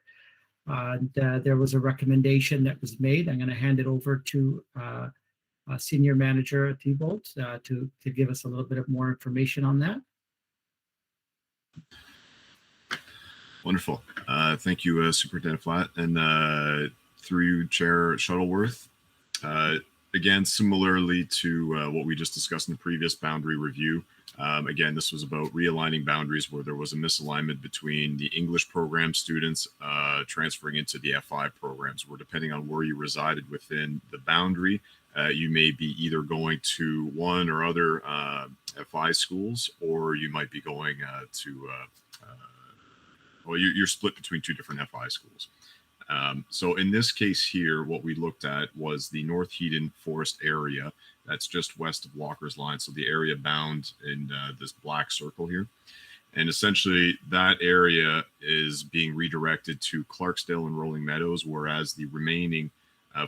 And there was a recommendation that was made. I'm going to hand it over to Senior Manager Thibault to give us a little bit of more information on that. Wonderful. Thank you, Superintendent Flatt, and through you, Chair Shuttleworth. Again, similarly to what we just discussed in the previous boundary review, again, this was about realigning boundaries where there was a misalignment between the English program students transferring into the FI programs, where depending on where you resided within the boundary, you may be either going to one or other FI schools, or you might be going well, you're split between two different FI schools. So in this case here, what we looked at was the North Heaton Forest area. That's just west of Walker's Line. So the area bound in this black circle here. And essentially that area is being redirected to Clarksdale and Rolling Meadows, whereas the remaining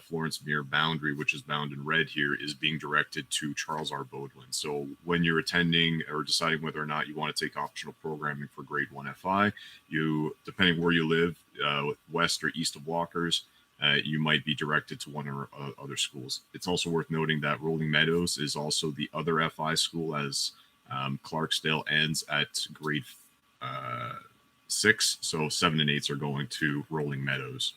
Florence Mere boundary, which is bound in red here, is being directed to Charles R. Baudouin. So when you're attending or deciding whether or not you want to take optional programming for grade 1 FI, you, depending where you live, west or east of Walker's, you might be directed to one or other schools. It's also worth noting that Rolling Meadows is also the other FI school, as Clarksdale ends at grade 6. So 7 and 8s are going to Rolling Meadows.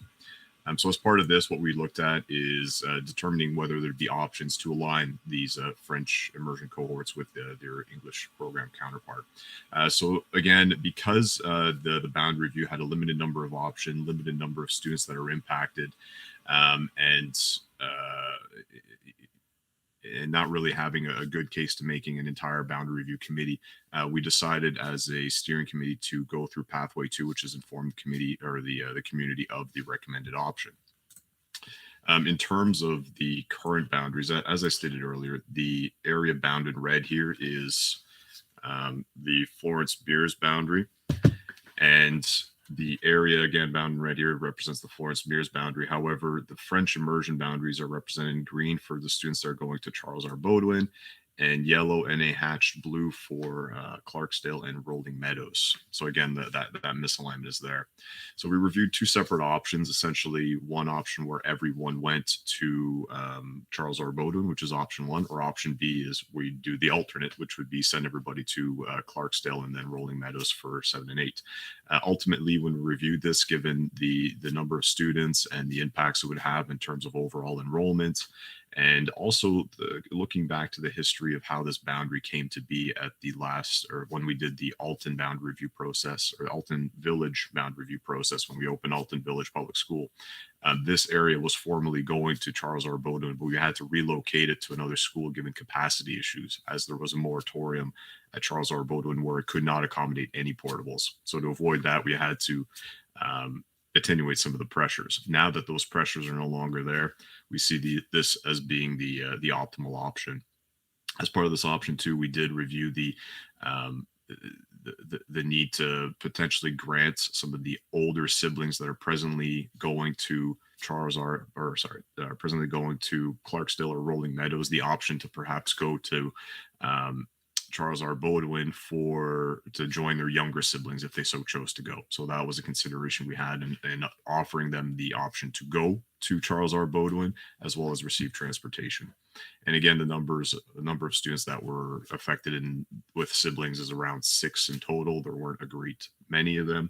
So as part of this, what we looked at is determining whether there'd be options to align these French immersion cohorts with their English program counterpart. So again, because the boundary review had a limited number of options, limited number of students that are impacted, and not really having a good case to making an entire boundary review committee, we decided as a steering committee to go through pathway 2, which is inform the committee or the community of the recommended option. In terms of the current boundaries, as I stated earlier, the area bound in red here is the Florence Beers boundary, and the area, again, bound in red here, represents the Florence Mears boundary. However, the French immersion boundaries are represented in green for the students that are going to Charles R. Baudouin, and yellow and a hatched blue for Clarksdale and Rolling Meadows. So again, that misalignment is there. So we reviewed 2 separate options, essentially one option where everyone went to Charles R. Baudouin, which is option 1, or option B is we do the alternate, which would be send everybody to Clarksdale and then Rolling Meadows for 7 and 8. Ultimately, when we reviewed this, given the number of students and the impacts it would have in terms of overall enrollment, and also looking back to the history of how this boundary came to be at the last, or when we did the Alton boundary review process, or Alton Village boundary review process, when we opened Alton Village Public School, this area was formerly going to Charles R. Baudouin, but we had to relocate it to another school given capacity issues, as there was a moratorium at Charles R. Baudouin where it could not accommodate any portables. So to avoid that, we had to attenuate some of the pressures. Now that those pressures are no longer there, we see this as being the optimal option. As part of this option 2, we did review the need to potentially grant some of the older siblings that are presently going to presently going to Clarksdale or Rolling Meadows the option to perhaps go to Charles R. Baudouin to join their younger siblings if they so chose to go. So that was a consideration we had in offering them the option to go to Charles R. Baudouin as well as receive transportation. And again, the number of students that were affected with siblings is around 6 in total. There weren't a great many of them.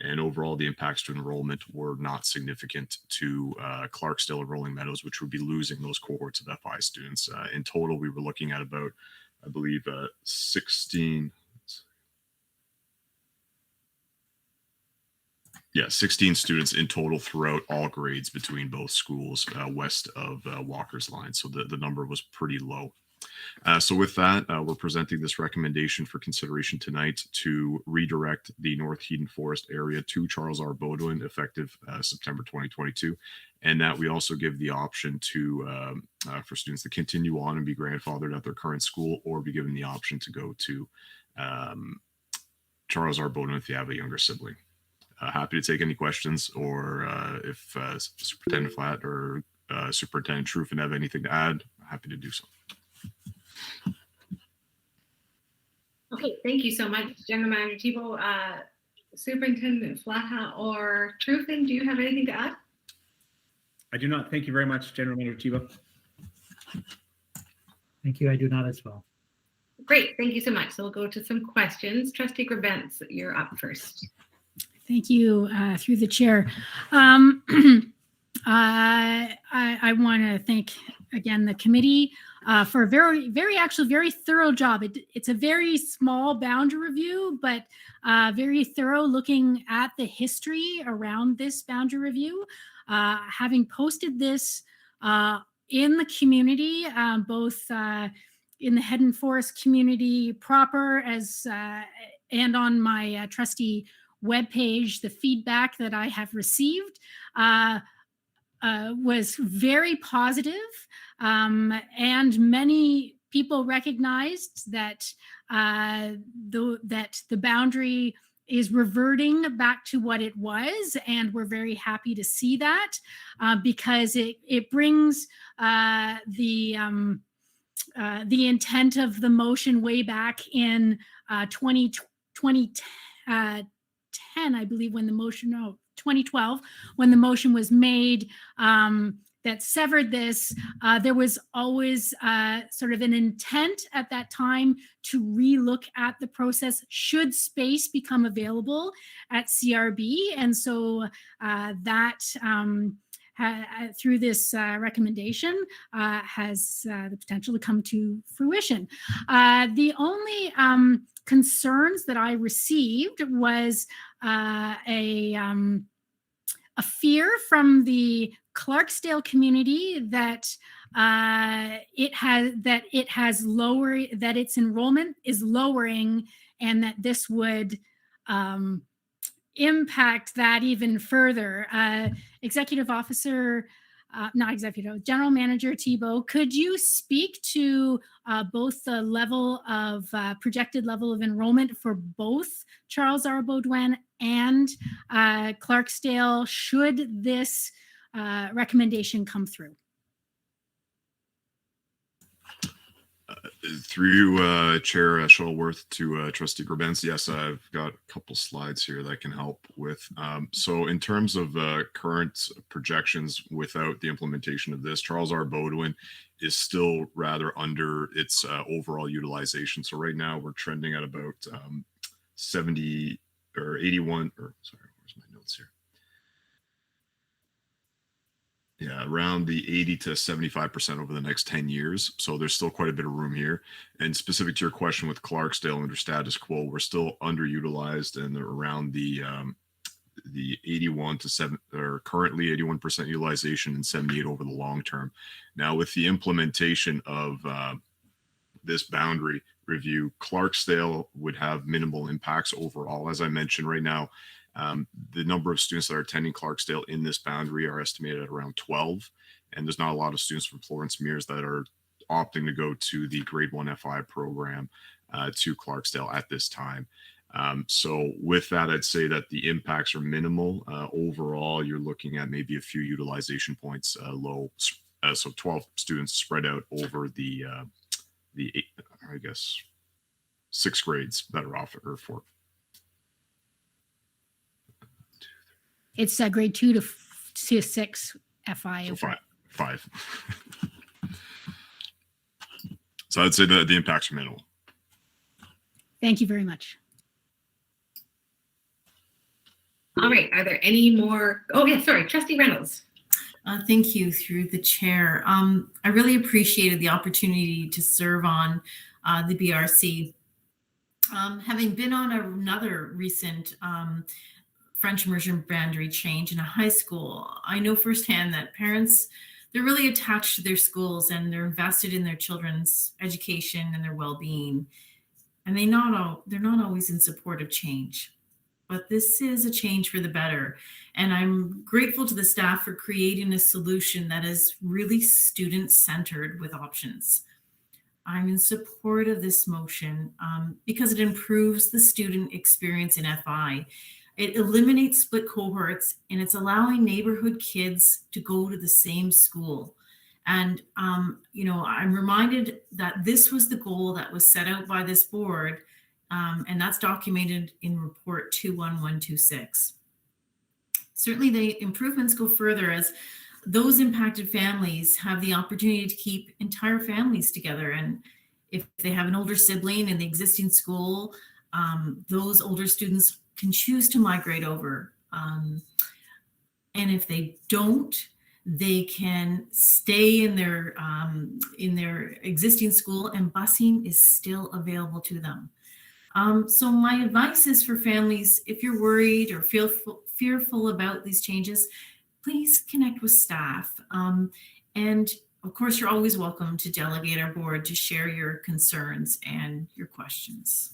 And overall, the impacts to enrollment were not significant to Clarksdale and Rolling Meadows, which would be losing those cohorts of FI students. In total, we were looking at about I believe 16 students in total throughout all grades between both schools west of Walker's Line. So the number was pretty low. So with that, we're presenting this recommendation for consideration tonight to redirect the North Heaton Forest area to Charles R. Baudouin effective September 2022. And that we also give the option to for students to continue on and be grandfathered at their current school, or be given the option to go to Charles R. Baudouin if you have a younger sibling. Happy to take any questions, or if Superintendent Flatt or Superintendent Truffin have anything to add, happy to do so. Okay, thank you so much, General Manager Thibault. Superintendent Flatt or Truffin, do you have anything to add? I do not. Thank you very much, General Manager Thibault. Thank you. I do not as well. Great, thank you so much. So we'll go to some questions. Trustee Grabentz, you're up first. Thank you, through the chair. I want to thank again the committee for a very thorough job. It's a very small boundary review, but very thorough, looking at the history around this boundary review. Having posted this in the community, both in the Heddon Forest community proper and on my trustee webpage, the feedback that I have received was very positive, and many people recognized that the boundary is reverting back to what it was, and we're very happy to see that because it brings the intent of the motion way back in 2010, I believe, when the motion, 2012, when the motion was made that severed this. There was always sort of an intent at that time to relook at the process should space become available at CRB. And so that through this recommendation has the potential to come to fruition. The only concerns that I received was a fear from the Clarksdale community that its enrollment is lowering, and that this would impact that even further. General Manager Thibault, could you speak to both the level of projected level of enrollment for both Charles R. Baudouin and Clarksdale should this recommendation come through? Through Chair Shuttleworth to Trustee Grabentz, yes, I've got a couple slides here that I can help with. So in terms of current projections without the implementation of this, Charles R. Baudouin is still rather under its overall utilization. So right now we're trending at about 70 or 81, or sorry, where's my notes here? Yeah, around the 80 to 75% over the next 10 years. So there's still quite a bit of room here. And specific to your question with Clarksdale under status quo, we're still underutilized and around the 81 to 7, or currently 81% utilization and 78 over the long term. Now with the implementation of this boundary review, Clarksdale would have minimal impacts overall. As I mentioned right now, the number of students that are attending Clarksdale in this boundary are estimated at around 12. And there's not a lot of students from Florence Mears that are opting to go to the grade 1 FI program to Clarksdale at this time. So with that, I'd say that the impacts are minimal. Overall, you're looking at maybe a few utilization points low. So 12 students spread out over the 6 grades that are offered, or 4. It's grade 2 to 6 FI. So 5. So I'd say that the impacts are minimal. Thank you very much. All right, are there any more? Oh, yeah, sorry, Trustee Reynolds. Thank you, through the chair. I really appreciated the opportunity to serve on the BRC. Having been on another recent French immersion boundary change in a high school, I know firsthand that parents, they're really attached to their schools and they're invested in their children's education and their well-being. And they're not always in support of change. But this is a change for the better. And I'm grateful to the staff for creating a solution that is really student-centered with options. I'm in support of this motion because it improves the student experience in FI. It eliminates split cohorts and it's allowing neighborhood kids to go to the same school. And, I'm reminded that this was the goal that was set out by this board, and that's documented in report 21126. Certainly the improvements go further as those impacted families have the opportunity to keep entire families together. And if they have an older sibling in the existing school, those older students can choose to migrate over. And if they don't, they can stay in their existing school, and busing is still available to them. So my advice is for families, if you're worried or feel fearful about these changes, please connect with staff. And of course, you're always welcome to delegate our board to share your concerns and your questions.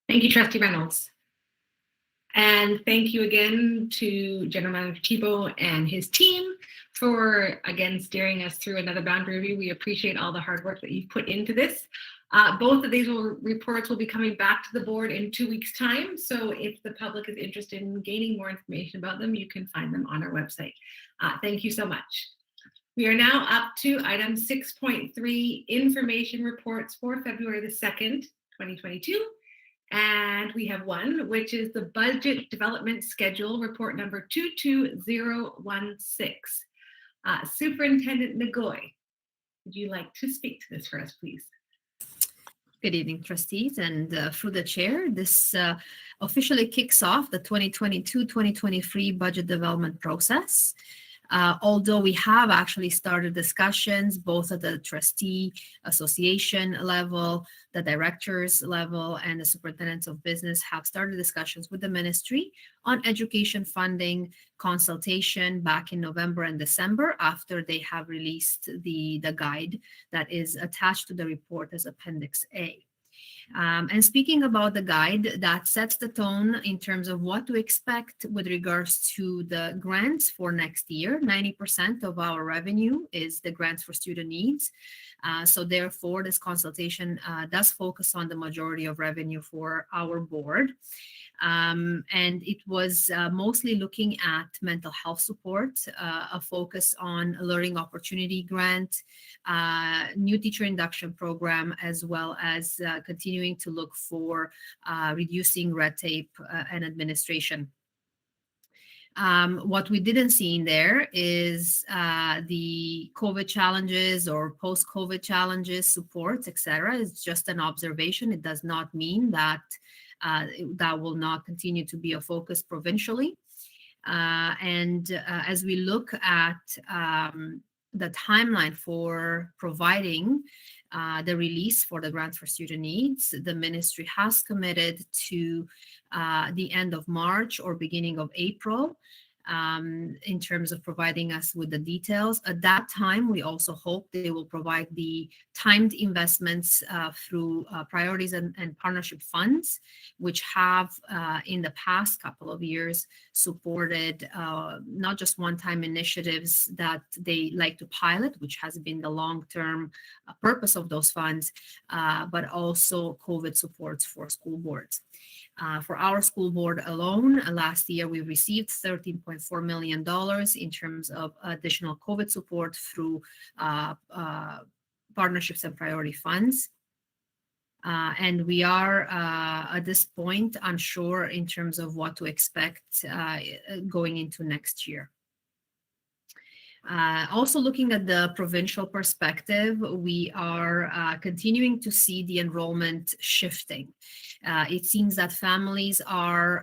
Thank you, Trustee Reynolds. And thank you again to General Manager Thibault and his team for, again, steering us through another boundary review. We appreciate all the hard work that you've put into this. Both of these reports will be coming back to the board in 2 weeks' time. So if the public is interested in gaining more information about them, you can find them on our website. Thank you so much. We are now up to item 6.3, information reports for February the 2nd, 2022. And we have one, which is the Budget Development Schedule, report number 22016. Superintendent Nagoy, would you like to speak to this for us, please? Good evening, trustees, and through the chair, this officially kicks off the 2022-2023 budget development process. Although we have actually started discussions both at the trustee association level, the directors level, and the superintendents of business have started discussions with the ministry on education funding consultation back in November and December after they have released the guide that is attached to the report as Appendix A. And speaking about the guide, that sets the tone in terms of what to expect with regards to the grants for next year. 90% of our revenue is the grants for student needs. So therefore, this consultation does focus on the majority of revenue for our board. And it was mostly looking at mental health support, a focus on a learning opportunity grant, new teacher induction program, as well as continuing to look for reducing red tape and administration. What we didn't see in there is the COVID challenges or post-COVID challenges, supports, etc. It's just an observation. It does not mean that that will not continue to be a focus provincially. As we look at the timeline for providing the release for the grants for student needs, the ministry has committed to the end of March or beginning of April in terms of providing us with the details. At that time, we also hope they will provide the timed investments through priorities and partnership funds, which have in the past couple of years supported not just one-time initiatives that they like to pilot, which has been the long-term purpose of those funds, but also COVID supports for school boards. For our school board alone, last year we received $13.4 million in terms of additional COVID support through partnerships and priority funds. And we are at this point unsure in terms of what to expect going into next year. Also looking at the provincial perspective, we are continuing to see the enrollment shifting. It seems that families are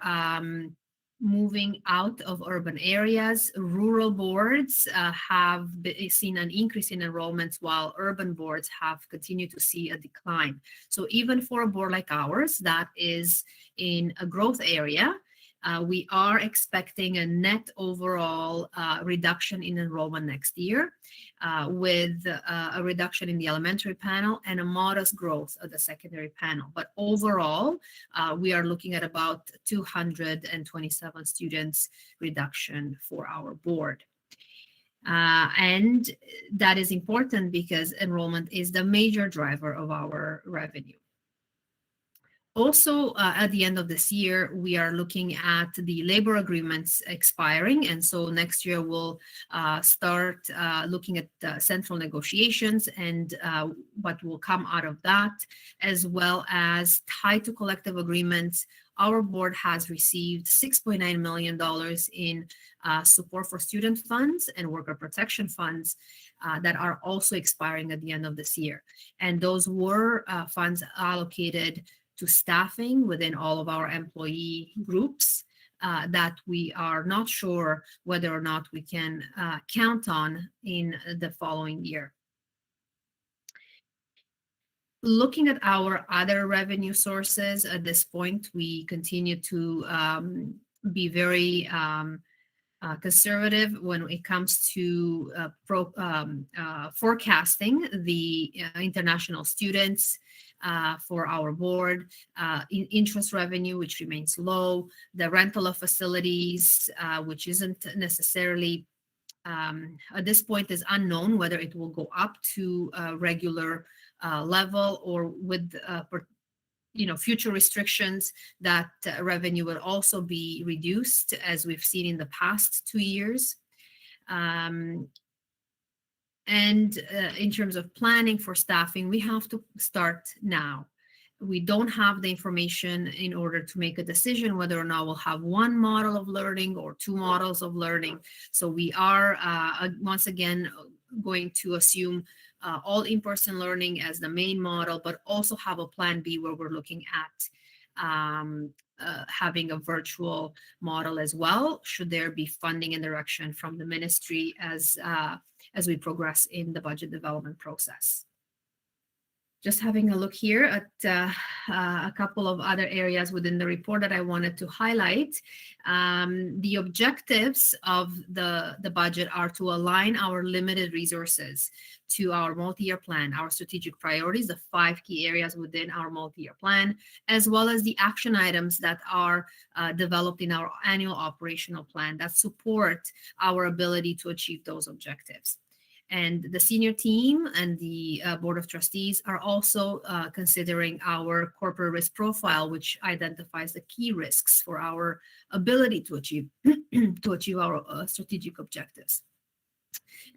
moving out of urban areas. Rural boards have seen an increase in enrollments, while urban boards have continued to see a decline. So even for a board like ours that is in a growth area, we are expecting a net overall reduction in enrollment next year, with a reduction in the elementary panel and a modest growth of the secondary panel. But overall, we are looking at about 227 students reduction for our board. And that is important because enrollment is the major driver of our revenue. Also, at the end of this year, we are looking at the labor agreements expiring. And so next year we'll start looking at central negotiations and what will come out of that, as well as tied to collective agreements. Our board has received $6.9 million in support for student funds and worker protection funds that are also expiring at the end of this year. And those were funds allocated to staffing within all of our employee groups that we are not sure whether or not we can count on in the following year. Looking at our other revenue sources at this point, we continue to be very conservative when it comes to forecasting the international students for our board, in interest revenue, which remains low, the rental of facilities, which isn't necessarily at this point is unknown whether it will go up to a regular level, or with future restrictions, that revenue will also be reduced, as we've seen in the past 2 years. And in terms of planning for staffing, we have to start now. We don't have the information in order to make a decision whether or not we'll have one model of learning or two models of learning. So we are once again going to assume all in-person learning as the main model, but also have a plan B where we're looking at having a virtual model as well, should there be funding and direction from the ministry as we progress in the budget development process. Just having a look here at a couple of other areas within the report that I wanted to highlight. The objectives of the budget are to align our limited resources to our multi-year plan, our strategic priorities, the 5 key areas within our multi-year plan, as well as the action items that are developed in our annual operational plan that support our ability to achieve those objectives. And the senior team and the Board of Trustees are also considering our corporate risk profile, which identifies the key risks for our ability to achieve our strategic objectives.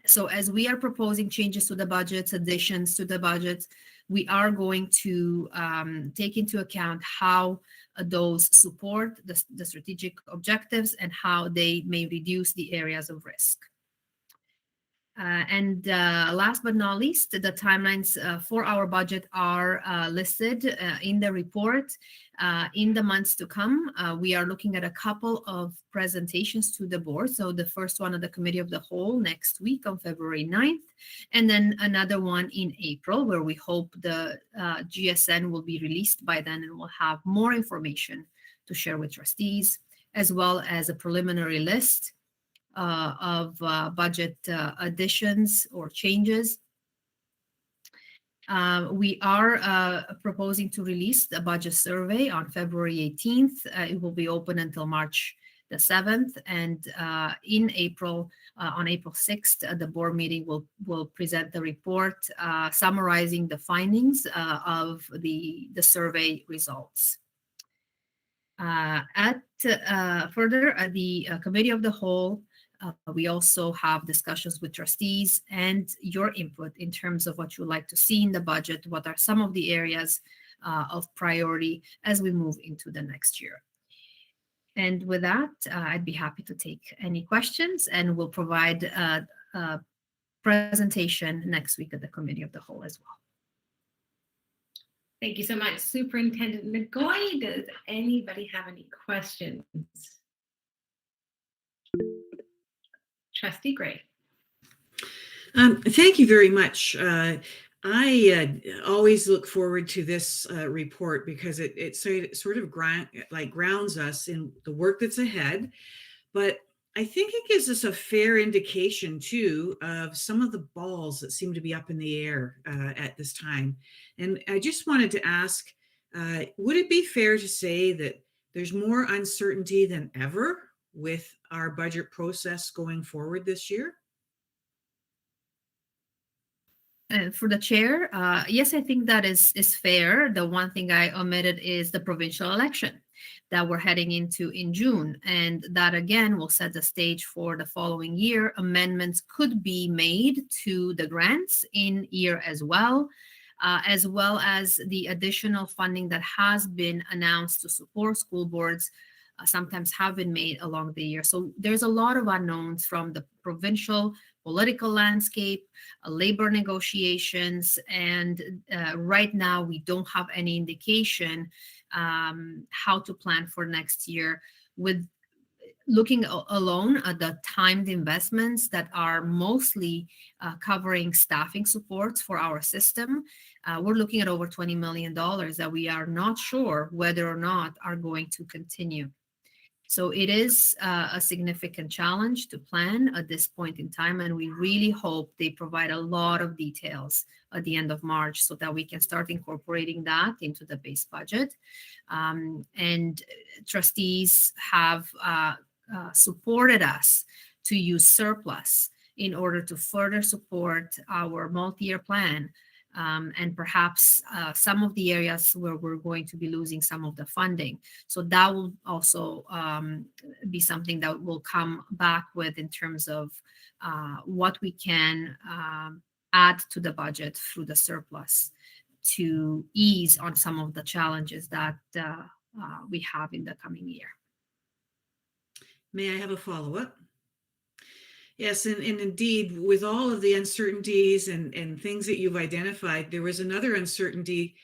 So as we are proposing changes to the budgets, additions to the budgets, we are going to take into account how those support the strategic objectives and how they may reduce the areas of risk. And last but not least, the timelines for our budget are listed in the report. In the months to come, we are looking at a couple of presentations to the board. So the first one of the Committee of the Whole next week on February 9th, and then another one in April, where we hope the GSN will be released by then and we'll have more information to share with trustees, as well as a preliminary list of budget additions or changes. We are proposing to release the budget survey on February 18th. It will be open until March the 7th, and in April, on April 6th, the board meeting will present the report summarizing the findings of the survey results. Further, at the Committee of the Whole, we also have discussions with trustees and your input in terms of what you'd like to see in the budget, what are some of the areas of priority as we move into the next year. And with that, I'd be happy to take any questions, and we'll provide a presentation next week at the Committee of the Whole as well. Thank you so much, Superintendent McGoy. Does anybody have any questions? Trustee Gray. Thank you very much. I always look forward to this report because it sort of grounds us in the work that's ahead. But I think it gives us a fair indication too of some of the balls that seem to be up in the air at this time. And I just wanted to ask, would it be fair to say that there's more uncertainty than ever with our budget process going forward this year? For the chair, yes, I think that is fair. The one thing I omitted is the provincial election that we're heading into in June. And that again will set the stage for the following year. Amendments could be made to the grants in year as well as the additional funding that has been announced to support school boards sometimes have been made along the year. So there's a lot of unknowns from the provincial political landscape, labor negotiations, and right now we don't have any indication how to plan for next year with looking alone at the timed investments that are mostly covering staffing supports for our system. We're looking at over $20 million that we are not sure whether or not are going to continue. So it is a significant challenge to plan at this point in time, and we really hope they provide a lot of details at the end of March so that we can start incorporating that into the base budget. And trustees have supported us to use surplus in order to further support our multi-year plan. And perhaps some of the areas where we're going to be losing some of the funding. So that will also be something that will come back with in terms of what we can add to the budget through the surplus to ease on some of the challenges that we have in the coming year. May I have a follow-up? Yes, and indeed, with all of the uncertainties and things that you've identified, there was another uncertainty,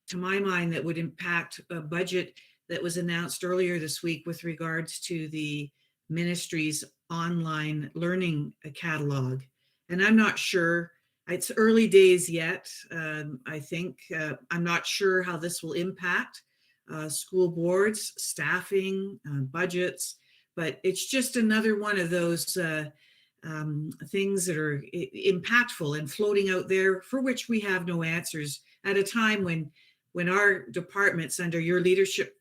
to my mind, that would impact a budget that was announced earlier this week with regards to the ministry's online learning catalog. And I'm not sure, it's early days yet. I think I'm not sure how this will impact school boards, staffing, budgets, but it's just another one of those things that are impactful and floating out there for which we have no answers at a time when our departments under your leadership,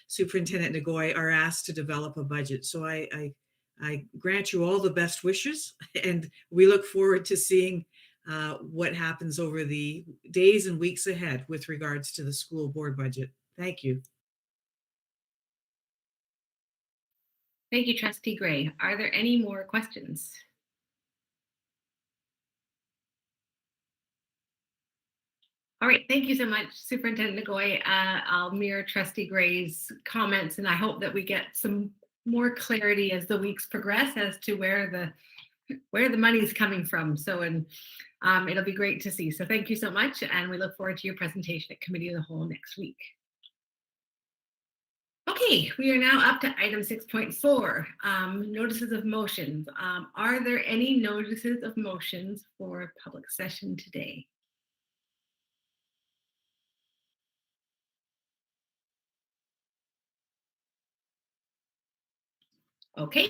Superintendent Nagoy, are asked to develop a budget. So I grant you all the best wishes, and we look forward to seeing what happens over the days and weeks ahead with regards to the school board budget. Thank you. Thank you, Trustee Gray. Are there any more questions? All right, thank you so much, Superintendent Nagoy. I'll mirror Trustee Gray's comments, and I hope that we get some more clarity as the weeks progress as to where the money is coming from. So, it'll be great to see. So thank you so much, and we look forward to your presentation at Committee of the Whole next week. Okay, we are now up to item 6.4, notices of motions. Are there any notices of motions for public session today? Okay,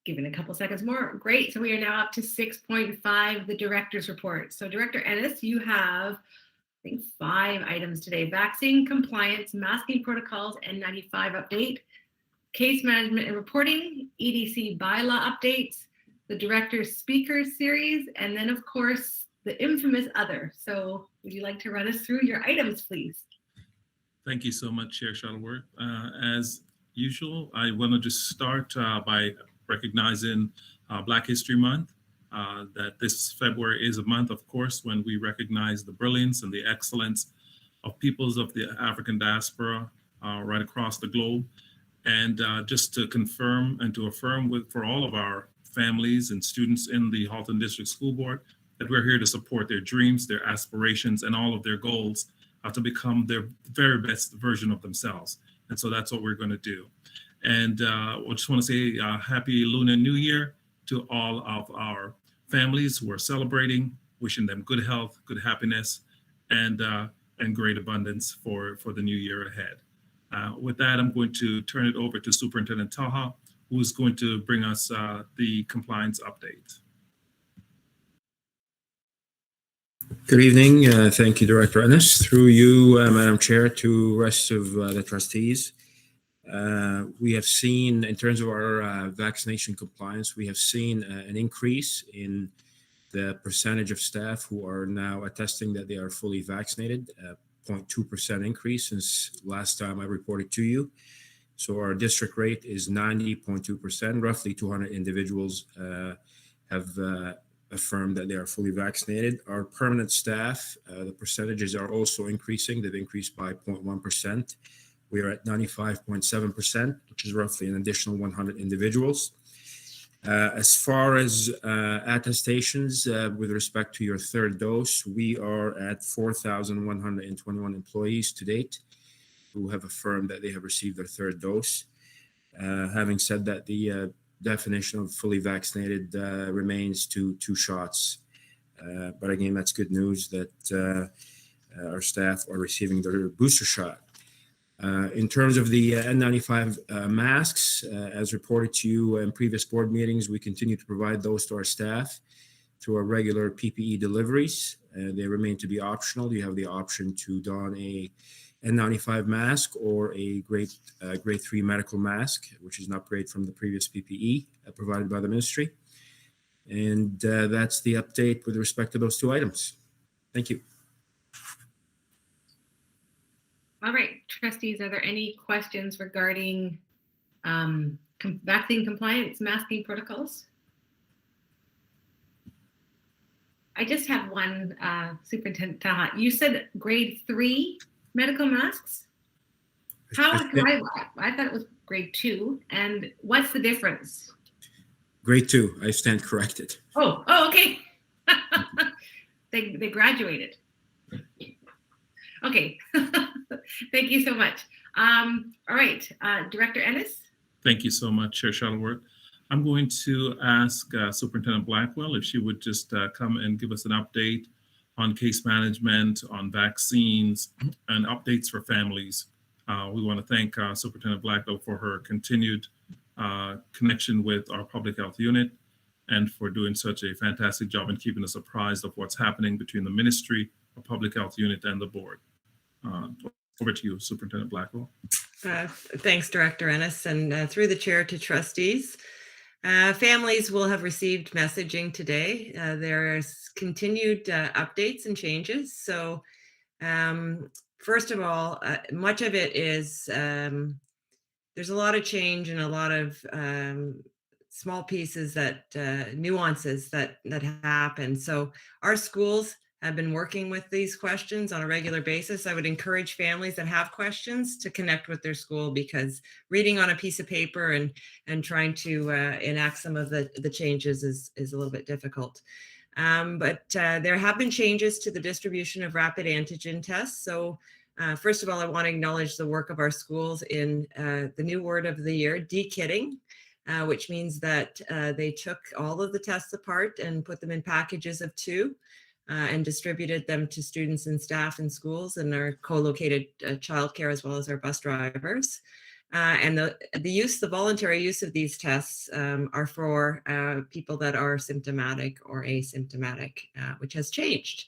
given a couple seconds more. Great, so we are now up to 6.5, the director's report. So Director Ennis, you have I think 5 items today: vaccine compliance, masking protocols, N95 update, case management and reporting, EDC bylaw updates, the director's speaker series, and then of course the infamous other. So would you like to run us through your items, please? Thank you so much, Chair Shuttleworth. As usual, I want to just start by recognizing Black History Month. That this February is a month, of course, when we recognize the brilliance and the excellence of peoples of the African diaspora right across the globe. And just to confirm and to affirm for all of our families and students in the Halton District School Board that we're here to support their dreams, their aspirations, and all of their goals to become their very best version of themselves. And so that's what we're going to do. And I just want to say happy Lunar New Year to all of our families who are celebrating, wishing them good health, good happiness, and great abundance for the new year ahead. With that, I'm going to turn it over to Superintendent Taha, who is going to bring us the compliance update. Good evening. Thank you, Director Ennis. Through you, Madam Chair, to rest of the trustees. We have seen, in terms of our vaccination compliance, we have seen an increase in the percentage of staff who are now attesting that they are fully vaccinated, 0.2% increase since last time I reported to you. So our district rate is 90.2%. Roughly 200 individuals have affirmed that they are fully vaccinated. Our permanent staff, the percentages are also increasing. They've increased by 0.1%. We are at 95.7%, which is roughly an additional 100 individuals. As far as attestations with respect to your third dose, we are at 4,121 employees to date who have affirmed that they have received their third dose. Having said that, the definition of fully vaccinated remains two shots. But again, that's good news that our staff are receiving their booster shot. In terms of the N95 masks, as reported to you in previous board meetings, we continue to provide those to our staff through our regular PPE deliveries. They remain to be optional. You have the option to don a N95 mask or a grade 3 medical mask, which is an upgrade from the previous PPE provided by the ministry. And that's the update with respect to those two items. Thank you. All right, trustees, are there any questions regarding vaccine compliance, masking protocols? I just have one, Superintendent Taha. You said grade 3 medical masks? How? I thought it was grade 2. And what's the difference? Grade 2. I stand corrected. Oh, okay. They graduated. Okay. Thank you so much. All right, Director Ennis. Thank you so much, Chair Shuttleworth. I'm going to ask Superintendent Blackwell if she would just come and give us an update on case management, on vaccines, and updates for families. We want to thank Superintendent Blackwell for her continued connection with our public health unit and for doing such a fantastic job in keeping us apprised of what's happening between the Ministry of Public Health Unit and the board. Over to you, Superintendent Blackwell. Thanks, Director Ennis, and through the chair to trustees. Families will have received messaging today. There's continued updates and changes. So first of all, much of it is, there's a lot of change and a lot of small pieces that, nuances that happen. So our schools have been working with these questions on a regular basis. I would encourage families that have questions to connect with their school, because reading on a piece of paper and trying to enact some of the changes is a little bit difficult. But there have been changes to the distribution of rapid antigen tests. So first of all, I want to acknowledge the work of our schools in the new word of the year, de-kitting, which means that they took all of the tests apart and put them in packages of 2. And distributed them to students and staff in schools and our co-located childcare, as well as our bus drivers. And the voluntary use of these tests are for people that are symptomatic or asymptomatic, which has changed.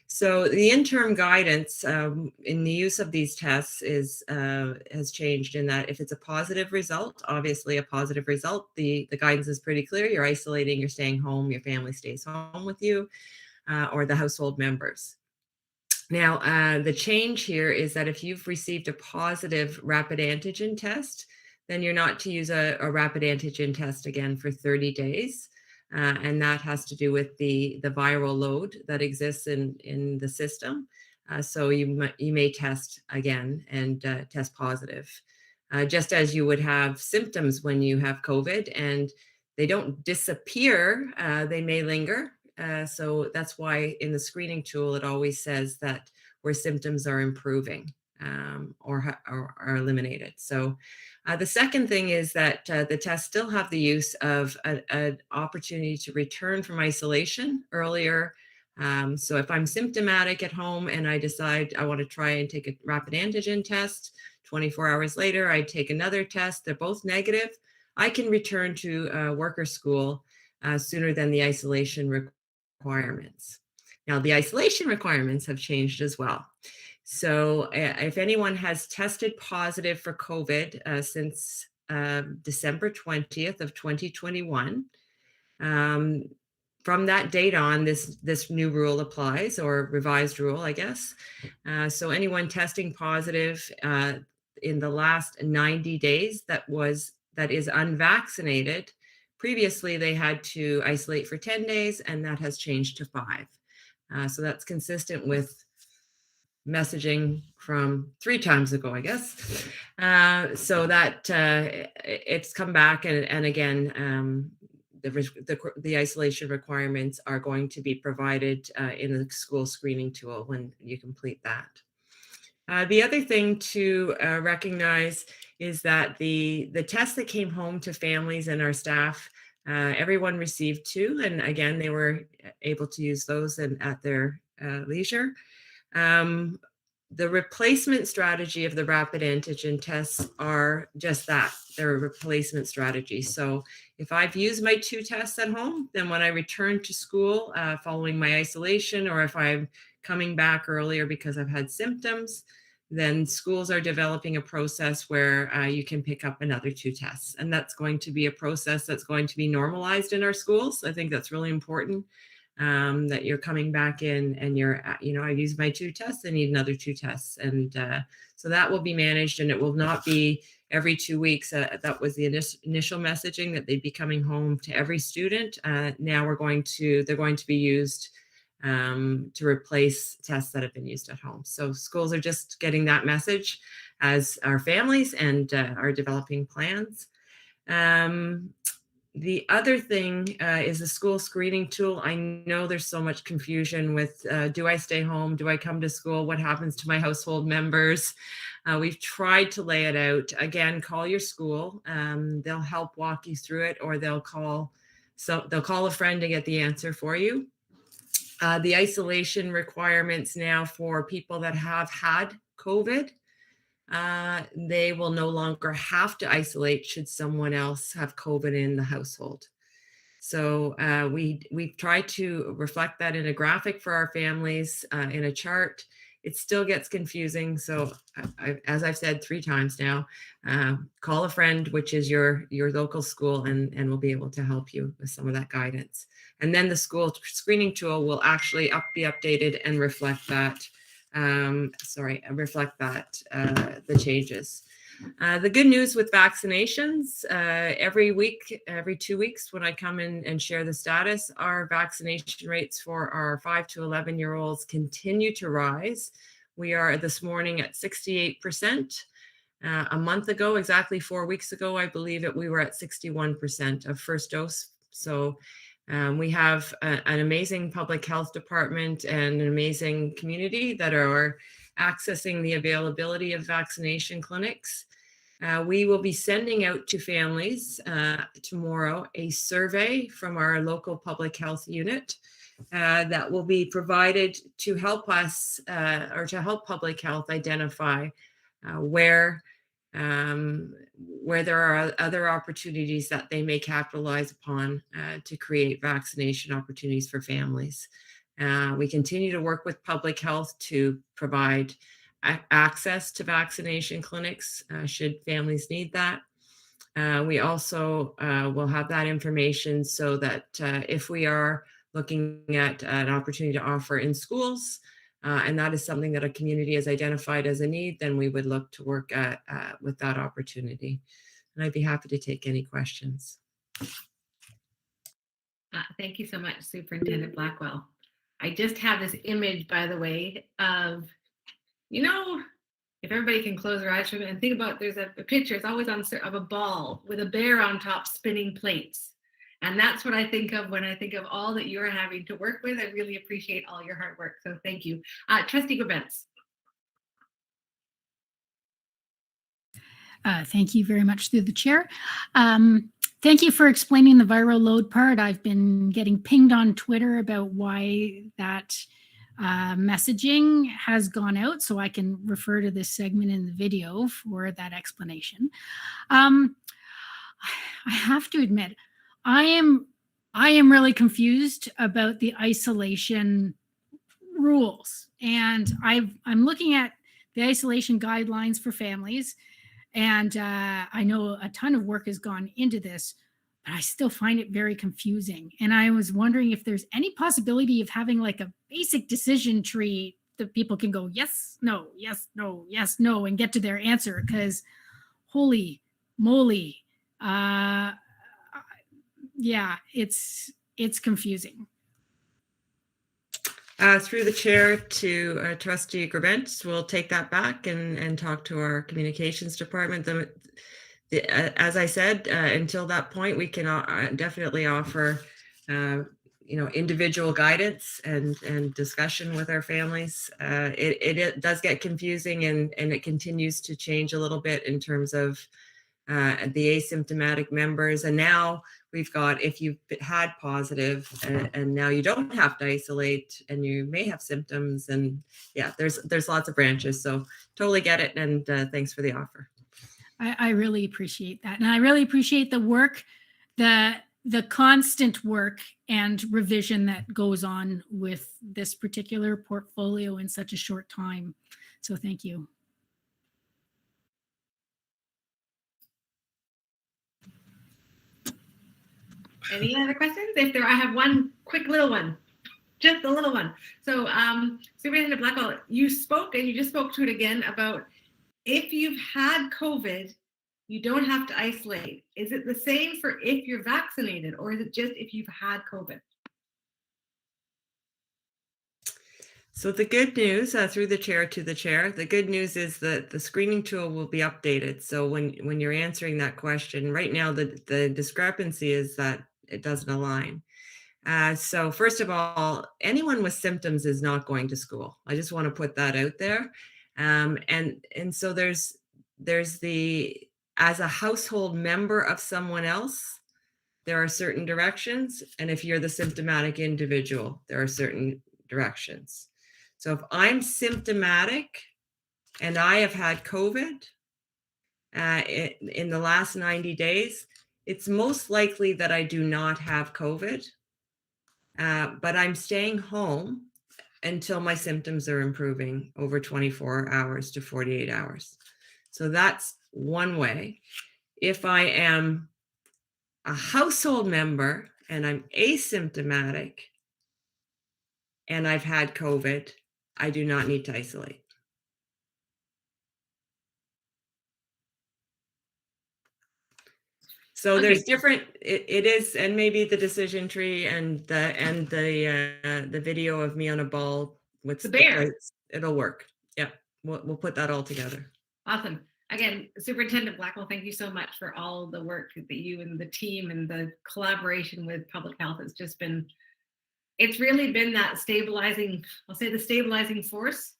So the interim guidance in the use of these tests has changed in that if it's a positive result, obviously a positive result, the guidance is pretty clear. You're isolating, you're staying home, your family stays home with you. Or the household members. Now, the change here is that if you've received a positive rapid antigen test, then you're not to use a rapid antigen test again for 30 days. And that has to do with the viral load that exists in the system. So you may test again and test positive, just as you would have symptoms when you have COVID, and they don't disappear, they may linger. So that's why in the screening tool, it always says that where symptoms are improving. or are eliminated. So the second thing is that the tests still have the use of an opportunity to return from isolation earlier. So if I'm symptomatic at home and I decide I want to try and take a rapid antigen test, 24 hours later, I take another test, they're both negative, I can return to work or school sooner than the isolation requirements. Now, the isolation requirements have changed as well. So if anyone has tested positive for COVID since December 20th of 2021, from that date on, this new rule applies, or revised rule, I guess. So anyone testing positive in the last 90 days that is unvaccinated, previously they had to isolate for 10 days, and that has changed to 5. So that's consistent with messaging from 3 times ago, I guess. So that it's come back, and again, the isolation requirements are going to be provided in the school screening tool when you complete that. The other thing to recognize is that the tests that came home to families and our staff, everyone received 2, and again, they were able to use those at their leisure. The replacement strategy of the rapid antigen tests are just that. They're a replacement strategy. So if I've used my 2 tests at home, then when I return to school following my isolation, or if I'm coming back earlier because I've had symptoms, then schools are developing a process where you can pick up another 2 tests. And that's going to be a process that's going to be normalized in our schools. I think that's really important. That you're coming back in and I used my 2 tests, I need another 2 tests. And so that will be managed, and it will not be every 2 weeks. That was the initial messaging, that they'd be coming home to every student. Now they're going to be used to replace tests that have been used at home. So schools are just getting that message as our families and are developing plans. The other thing is the school screening tool. I know there's so much confusion with, do I stay home? Do I come to school? What happens to my household members? We've tried to lay it out. Again, call your school. They'll help walk you through it, or they'll call a friend to get the answer for you. The isolation requirements now for people that have had COVID, they will no longer have to isolate should someone else have COVID in the household. So we've tried to reflect that in a graphic for our families, in a chart. It still gets confusing. So as I've said 3 times now, call a friend, which is your local school, and we'll be able to help you with some of that guidance. And then the school screening tool will actually be updated and reflect that. The changes. The good news with vaccinations, every 2 weeks when I come in and share the status, our vaccination rates for our 5 to 11-year-olds continue to rise. We are this morning at 68%. A month ago, exactly 4 weeks ago, I believe we were at 61% of first dose. So we have an amazing public health department and an amazing community that are accessing the availability of vaccination clinics. We will be sending out to families tomorrow a survey from our local public health unit that will be provided to help us or to help public health identify where there are other opportunities that they may capitalize upon to create vaccination opportunities for families. We continue to work with public health to provide access to vaccination clinics should families need that. We also will have that information so that if we are looking at an opportunity to offer in schools, and that is something that a community has identified as a need, then we would look to work with that opportunity. And I'd be happy to take any questions. Thank you so much, Superintendent Blackwell. I just have this image, by the way, of, if everybody can close their eyes for a minute and think about, there's a picture, it's always on, of a ball with a bear on top spinning plates. And that's what I think of when I think of all that you're having to work with. I really appreciate all your hard work. So thank you. Trustee Gabentz. Thank you very much through the chair. Thank you for explaining the viral load part. I've been getting pinged on Twitter about why that messaging has gone out, so I can refer to this segment in the video for that explanation. I have to admit, I am really confused about the isolation rules, and I'm looking at the isolation guidelines for families. And I know a ton of work has gone into this, but I still find it very confusing. And I was wondering if there's any possibility of having like a basic decision tree that people can go, yes, no, yes, no, yes, no, and get to their answer. Because holy moly, yeah, it's confusing. Through the chair to Trustee Grabent, we'll take that back and talk to our communications department. As I said, until that point, we can definitely offer, individual guidance and discussion with our families. It does get confusing, and it continues to change a little bit in terms of the asymptomatic members. And now we've got, if you've had positive and now you don't have to isolate and you may have symptoms, and yeah, there's lots of branches. So totally get it. And thanks for the offer. I really appreciate that. And I really appreciate the work, the constant work and revision that goes on with this particular portfolio in such a short time. So thank you. Any other questions? If there, I have one quick little one, just a little one. So Superintendent Blackwell, you spoke, and you just spoke to it again, about if you've had COVID, you don't have to isolate. Is it the same for if you're vaccinated, or is it just if you've had COVID? So the good news, through the chair to the chair, the good news is that the screening tool will be updated. So when you're answering that question, right now the discrepancy is that it doesn't align. So first of all, anyone with symptoms is not going to school. I just want to put that out there. And so there's the, as a household member of someone else, there are certain directions. And if you're the symptomatic individual, there are certain directions. So if I'm symptomatic and I have had COVID in the last 90 days, it's most likely that I do not have COVID, but I'm staying home until my symptoms are improving over 24 hours to 48 hours. So that's one way. If I am a household member and I'm asymptomatic and I've had COVID, I do not need to isolate. So Okay. there's different, it is, and maybe the decision tree and the video of me on a ball with the bear. plates, it'll work. Yeah, we'll put that all together. Awesome. Again, Superintendent Blackwell, thank you so much for all the work that you and the team and the collaboration with public health. It's just been, it's really been that stabilizing, I'll say the stabilizing force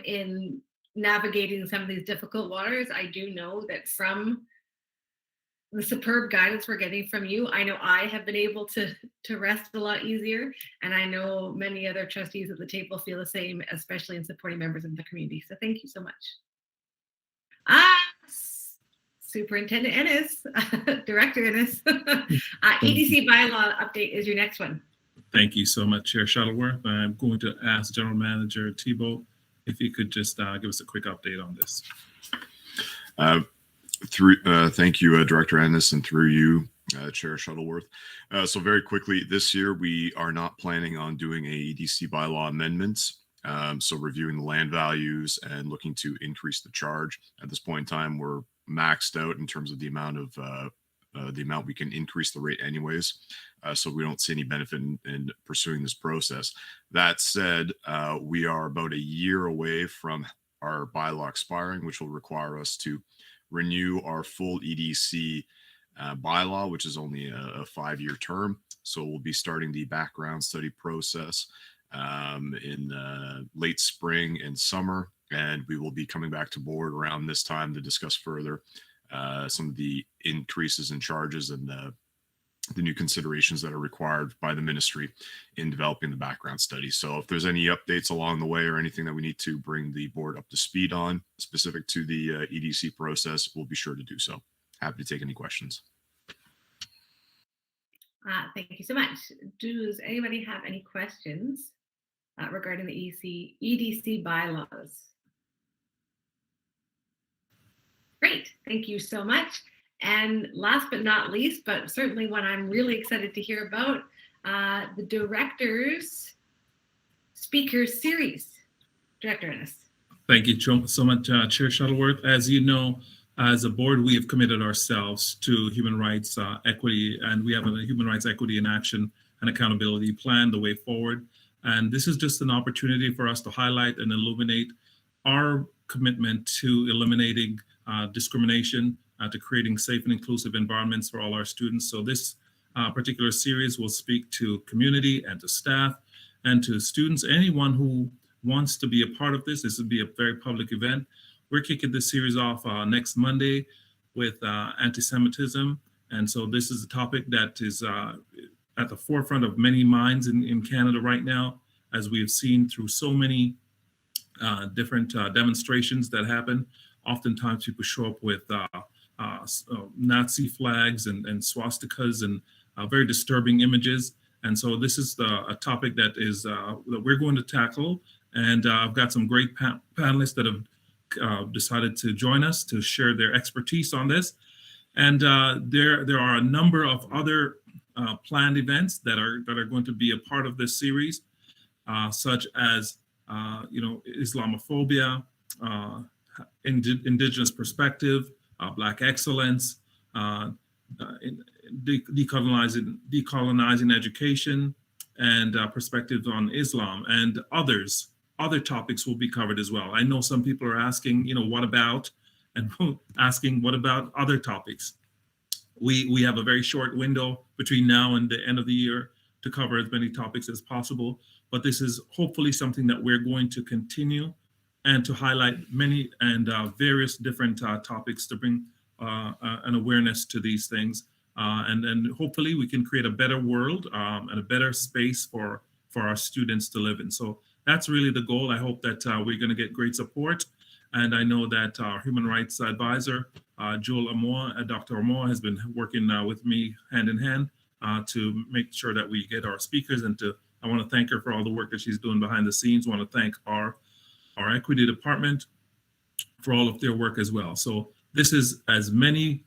in navigating some of these difficult waters. I do know that from the superb guidance we're getting from you, I know I have been able to rest a lot easier, and I know many other trustees at the table feel the same, especially in supporting members of the community. So thank you so much. Superintendent Ennis, Director Ennis, EDC bylaw update is your next one. Thank you so much, Chair Shuttleworth. I'm going to ask General Manager Thibault if you could just give us a quick update on this. Thank you, Director Ennis, and through you, Chair Shuttleworth. So very quickly, this year we are not planning on doing a EDC bylaw amendments. So reviewing the land values and looking to increase the charge. At this point in time, we're maxed out in terms of the amount we can increase the rate anyways. So we don't see any benefit in pursuing this process. That said, we are about a year away from our bylaw expiring, which will require us to renew our full EDC bylaw, which is only a 5-year term. So we'll be starting the background study process in late spring and summer, And we will be coming back to board around this time to discuss further some of the increases in charges and the new considerations that are required by the ministry in developing the background study. So if there's any updates along the way or anything that we need to bring the board up to speed on specific to the EDC process, we'll be sure to do so. Happy to take any questions. Thank you so much. Does anybody have any questions regarding the EDC bylaws? Great, thank you so much. And last but not least, but certainly one I'm really excited to hear about, the Director's Speaker Series. Director Ennis. Thank you so much, Chair Shuttleworth. As you know, as a board, we have committed ourselves to human rights equity, and we have a human rights equity in action and accountability plan, the way forward. And this is just an opportunity for us to highlight and illuminate our commitment to eliminating discrimination, to creating safe and inclusive environments for all our students. So this particular series will speak to community and to staff and to students, anyone who wants to be a part of this. This will be a very public event. We're kicking this series off next Monday with anti-Semitism. And so this is a topic that is at the forefront of many minds in Canada right now, as we have seen through so many different demonstrations that happen. Oftentimes people show up with Nazi flags and swastikas and very disturbing images. And so this is a topic that is that we're going to tackle. And I've got some great panelists that have decided to join us to share their expertise on this. And there are a number of other planned events that are going to be a part of this series, such as Islamophobia, Indigenous perspective, Black excellence, decolonizing education, and perspectives on Islam, and other topics will be covered as well. I know some people are asking, what about, and asking what about other topics. We have a very short window between now and the end of the year to cover as many topics as possible, but this is hopefully something that we're going to continue and to highlight many and various different topics to bring an awareness to these things. And hopefully we can create a better world and a better space for our students to live in. So that's really the goal. I hope that we're going to get great support. And I know that our human rights advisor, Dr. Amoa, has been working with me hand in hand to make sure that we get our speakers. And I want to thank her for all the work that she's doing behind the scenes. I want to thank our equity department for all of their work as well. So this is as many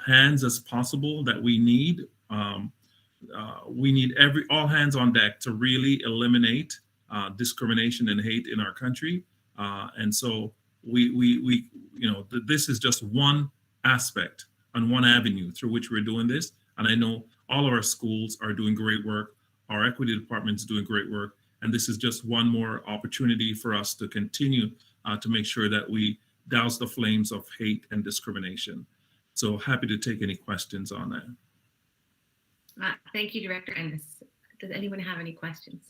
hands as possible that we need. We need all hands on deck to really eliminate discrimination and hate in our country. And so this is just one aspect and one avenue through which we're doing this. And I know all of our schools are doing great work. Our equity department is doing great work. And this is just one more opportunity for us to continue to make sure that we douse the flames of hate and discrimination. So happy to take any questions on that. Thank you, Director Ennis. Does anyone have any questions?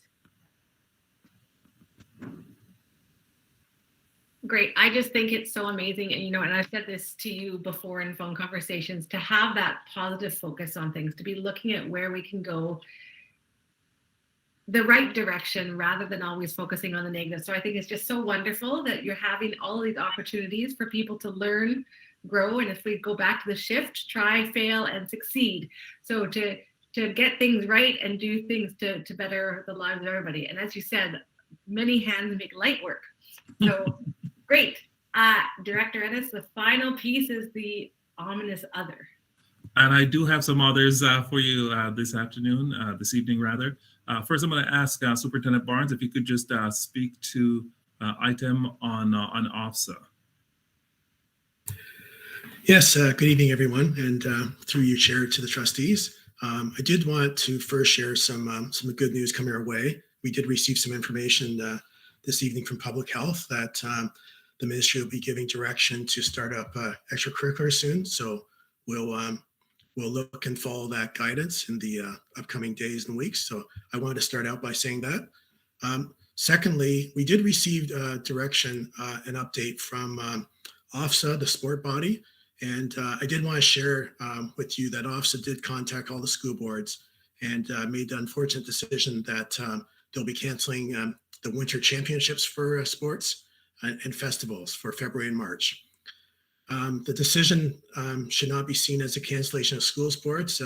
Great. I just think it's so amazing. And, and I've said this to you before in phone conversations, to have that positive focus on things, to be looking at where we can go the right direction rather than always focusing on the negative. So I think it's just so wonderful that you're having all of these opportunities for people to learn, grow. And if we go back to the shift, try, fail, and succeed. So to get things right and do things to better the lives of everybody. And as you said, many hands make light work. So great. Director Ennis, the final piece is the ominous other. And I do have some others for you this evening rather. First, I'm going to ask Superintendent Barnes if you could just speak to item on OFSA. Yes, good evening, everyone, and through you, Chair, to the trustees. I did want to first share some good news coming our way. We did receive some information this evening from Public Health that the ministry will be giving direction to start up extracurricular soon. So we'll look and follow that guidance in the upcoming days and weeks. So I wanted to start out by saying that. Secondly, we did receive direction, an update from OFSA, the sport body. And I did want to share with you that OFSA did contact all the school boards and made the unfortunate decision that they'll be canceling the winter championships for sports and festivals for February and March. The decision should not be seen as a cancellation of school sports.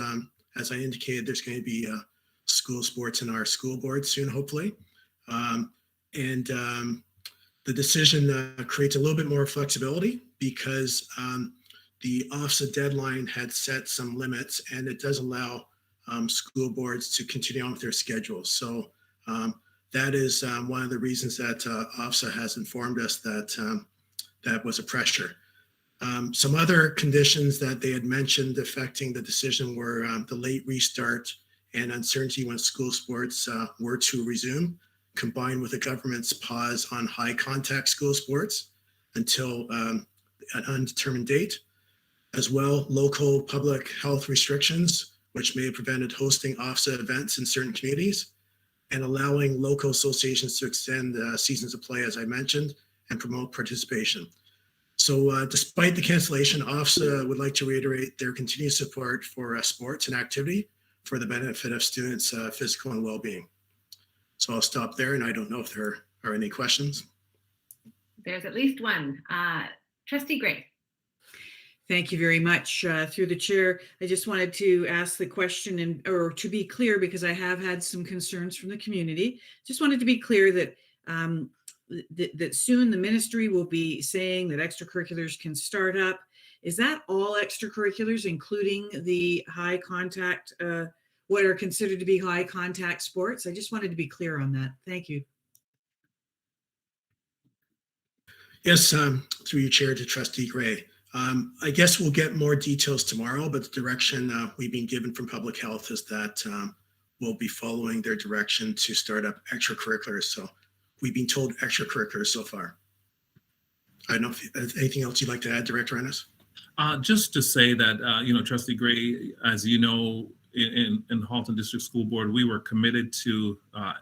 As I indicated, there's going to be school sports in our school board soon, hopefully. The decision creates a little bit more flexibility because the OFSA deadline had set some limits, and it does allow school boards to continue on with their schedules. So that is one of the reasons that OFSA has informed us that that was a pressure. Some other conditions that they had mentioned affecting the decision were the late restart and uncertainty when school sports were to resume, combined with the government's pause on high contact school sports until an undetermined date. As well, local public health restrictions, which may have prevented hosting OFSA events in certain communities, and allowing local associations to extend seasons of play, as I mentioned, and promote participation. So despite the cancellation, OFSA would like to reiterate their continued support for sports and activity for the benefit of students' physical and well-being. So I'll stop there, and I don't know if there are any questions. There's at least one. Trustee Gray. Thank you very much. Through the chair, I just wanted to ask the question or to be clear, because I have had some concerns from the community. Just wanted to be clear that that soon the ministry will be saying that extracurriculars can start up. Is that all extracurriculars, including the high contact, what are considered to be high contact sports? I just wanted to be clear on that. Thank you. Yes, through your chair to Trustee Gray. I guess we'll get more details tomorrow, but the direction we've been given from Public Health is that we'll be following their direction to start up extracurriculars. So we've been told extracurriculars so far. I don't know if anything else you'd like to add, Director Ennis? Just to say that, Trustee Gray, as you know, in Halton District School Board, we were committed to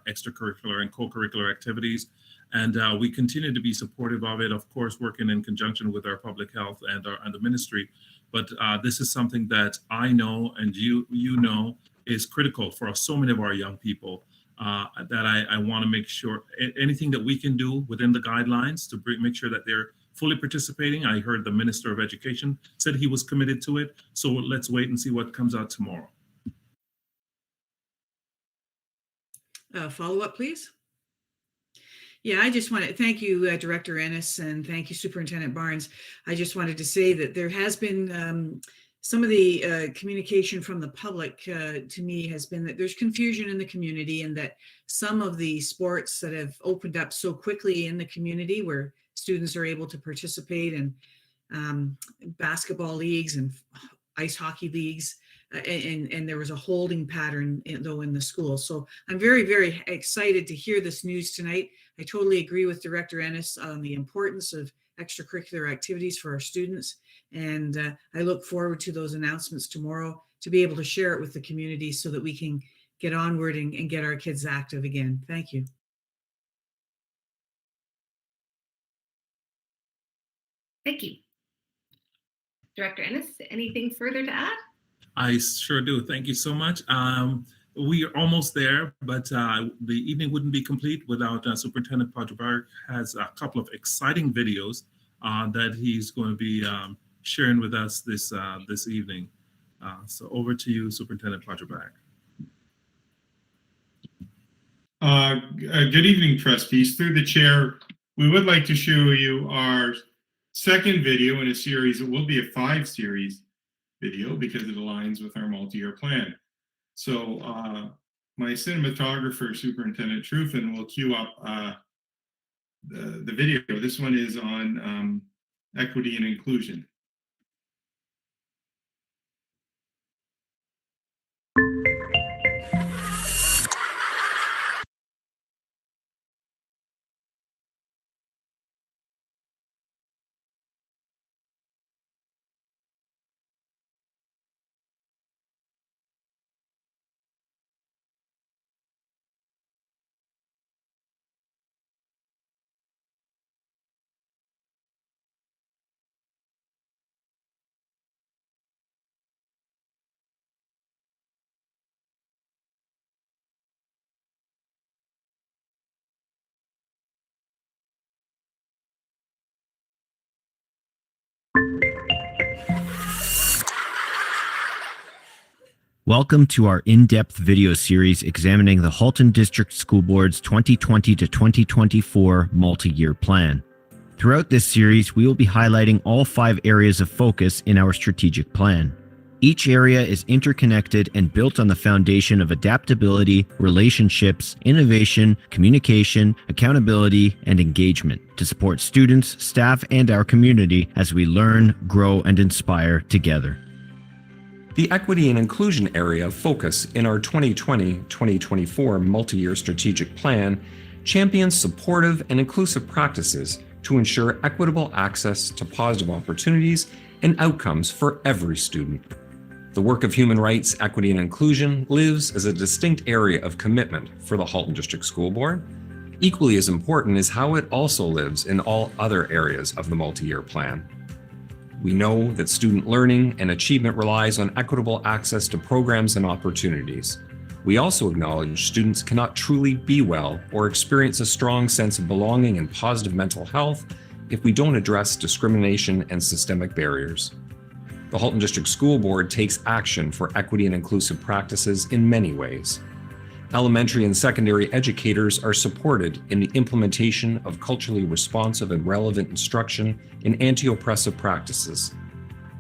extracurricular and co-curricular activities. And we continue to be supportive of it, of course, working in conjunction with our public health and the ministry. But this is something that I know and you know is critical for so many of our young people that I want to make sure anything that we can do within the guidelines to make sure that they're fully participating. I heard the Minister of Education said he was committed to it. So let's wait and see what comes out tomorrow. Follow up, please. Yeah, I just want to thank you, Director Ennis, and thank you, Superintendent Barnes. I just wanted to say that there has been some of the communication from the public to me has been that there's confusion in the community, and that some of the sports that have opened up so quickly in the community where students are able to participate in basketball leagues and ice hockey leagues, and there was a holding pattern though in the school. So I'm very, very excited to hear this news tonight. I totally agree with Director Ennis on the importance of extracurricular activities for our students. And I look forward to those announcements tomorrow to be able to share it with the community so that we can get onward and get our kids active again. Thank you. Thank you. Director Ennis, anything further to add? I sure do. Thank you so much. We are almost there, but the evening wouldn't be complete without Superintendent Padraberg has a couple of exciting videos that he's going to be sharing with us this evening. So over to you, Superintendent Padraberg. Good evening, trustees. Through the chair, we would like to show you our second video in a series. It will be a 5-series video because it aligns with our multi-year plan. So my cinematographer, Superintendent Truffin, will cue up the video. This one is on equity and inclusion. Welcome to our in-depth video series examining the Halton District School Board's 2020 to 2024 multi-year plan. Throughout this series, we will be highlighting all 5 areas of focus in our strategic plan. Each area is interconnected and built on the foundation of adaptability, relationships, innovation, communication, accountability, and engagement to support students, staff, and our community as we learn, grow, and inspire together. The equity and inclusion area of focus in our 2020-2024 multi-year strategic plan champions supportive and inclusive practices to ensure equitable access to positive opportunities and outcomes for every student. The work of human rights, equity, and inclusion lives as a distinct area of commitment for the Halton District School Board. Equally as important is how it also lives in all other areas of the multi-year plan. We know that student learning and achievement relies on equitable access to programs and opportunities. We also acknowledge students cannot truly be well or experience a strong sense of belonging and positive mental health if we don't address discrimination and systemic barriers. The Halton District School Board takes action for equity and inclusive practices in many ways. Elementary and secondary educators are supported in the implementation of culturally responsive and relevant instruction in anti-oppressive practices.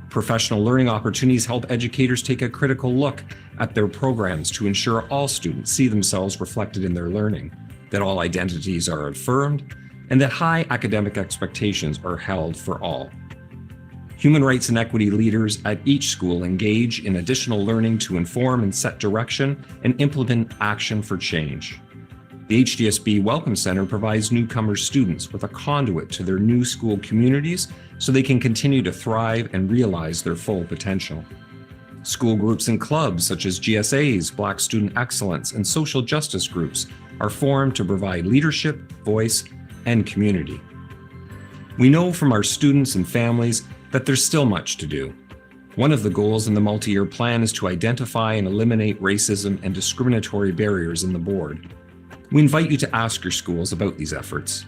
Professional learning opportunities help educators take a critical look at their programs to ensure all students see themselves reflected in their learning, that all identities are affirmed, and that high academic expectations are held for all. Human rights and equity leaders at each school engage in additional learning to inform and set direction and implement action for change. The HDSB Welcome Center provides newcomer students with a conduit to their new school communities so they can continue to thrive and realize their full potential. School groups and clubs such as GSAs, Black Student Excellence, and social justice groups are formed to provide leadership, voice, and community. We know from our students and families that there's still much to do. One of the goals in the multi-year plan is to identify and eliminate racism and discriminatory barriers in the board. We invite you to ask your schools about these efforts.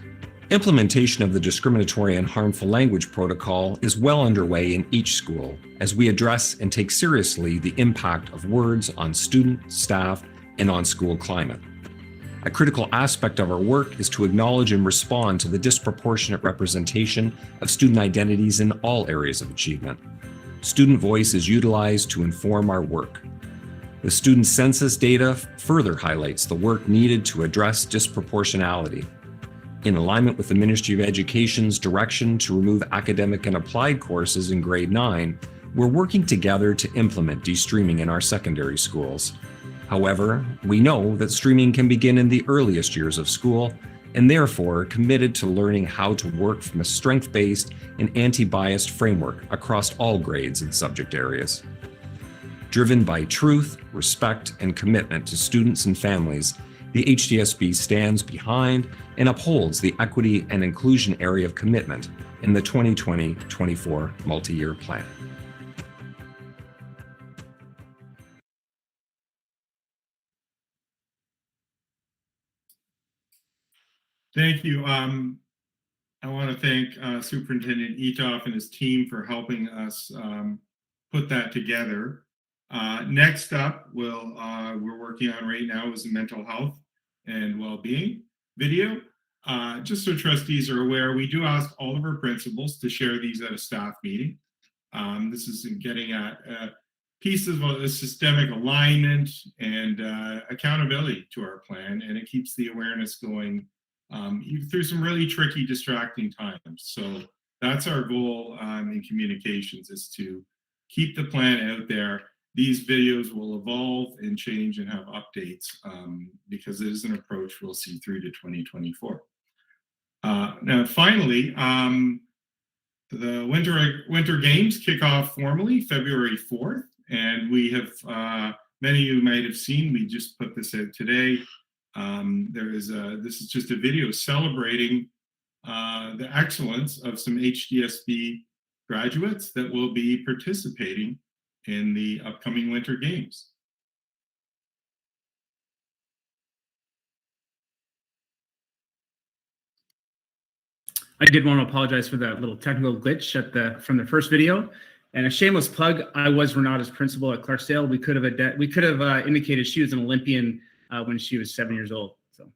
Implementation of the discriminatory and harmful language protocol is well underway in each school as we address and take seriously the impact of words on student, staff, and on school climate. A critical aspect of our work is to acknowledge and respond to the disproportionate representation of student identities in all areas of achievement. Student voice is utilized to inform our work. The student census data further highlights the work needed to address disproportionality. In alignment with the Ministry of Education's direction to remove academic and applied courses in grade 9, we're working together to implement de-streaming in our secondary schools. However, we know that streaming can begin in the earliest years of school, and therefore committed to learning how to work from a strength-based and anti-biased framework across all grades and subject areas. Driven by truth, respect, and commitment to students and families, the HDSB stands behind and upholds the equity and inclusion area of commitment in the 2020-24 multi-year plan. Thank you. I want to thank Superintendent Etoff and his team for helping us put that together. Next up, we're working on right now is the mental health and well-being video. Just so trustees are aware, we do ask all of our principals to share these at a staff meeting. This is in getting at pieces of a systemic alignment and accountability to our plan, and it keeps the awareness going through some really tricky, distracting times. So that's our goal in communications, is to keep the plan out there. These videos will evolve and change and have updates because it is an approach we'll see through to 2024. Now, finally, the Winter Games kick off formally February 4th, and we have, many of you might have seen, we just put this out today. This is just a video celebrating the excellence of some HDSB graduates that will be participating in the upcoming Winter Games. I did want to apologize for that little technical glitch from the first video. And a shameless plug, I was Renata's principal at Clarksdale. We could have indicated she was an Olympian when she was 7 years old. So.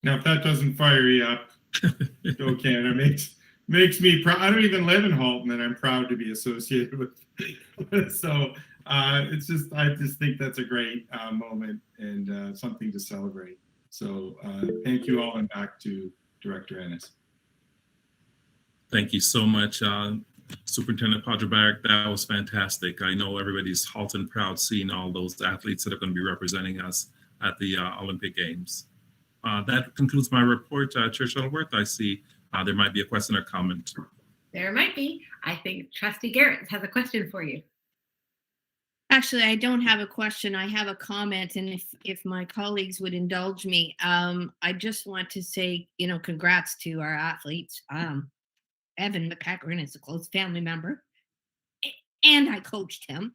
Now, if that doesn't fire you up, go Canada makes me proud. I don't even live in Halton, and I'm proud to be associated with it. So I just think that's a great moment and something to celebrate. So thank you all, and back to Director Ennis. Thank you so much, Superintendent Padrabarek. That was fantastic. I know everybody's Halton proud seeing all those athletes that are going to be representing us at the Olympic Games. That concludes my report, Chair Shuttleworth. I see there might be a question or comment. There might be. I think Trustee Garrett has a question for you. Actually, I don't have a question. I have a comment, and if my colleagues would indulge me, I just want to say, congrats to our athletes. Evan McCackern is a close family member, and I coached him.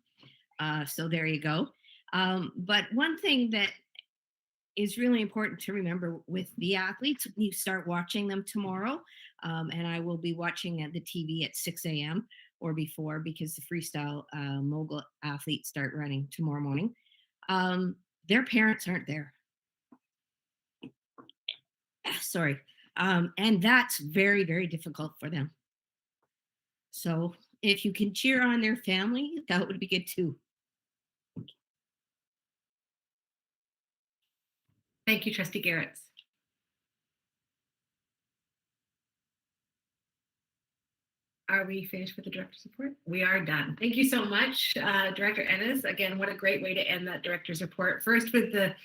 So there you go. But one thing that is really important to remember with the athletes, you start watching them tomorrow, and I will be watching at the TV at 6 a.m. or before, because the freestyle mogul athletes start running tomorrow morning. Their parents aren't there. Sorry. And that's very, very difficult for them. So if you can cheer on their family, that would be good too. Thank you, Trustee Garrett. Are we finished with the director's report? We are done. Thank you so much, Director Ennis. Again, what a great way to end that director's report. First with the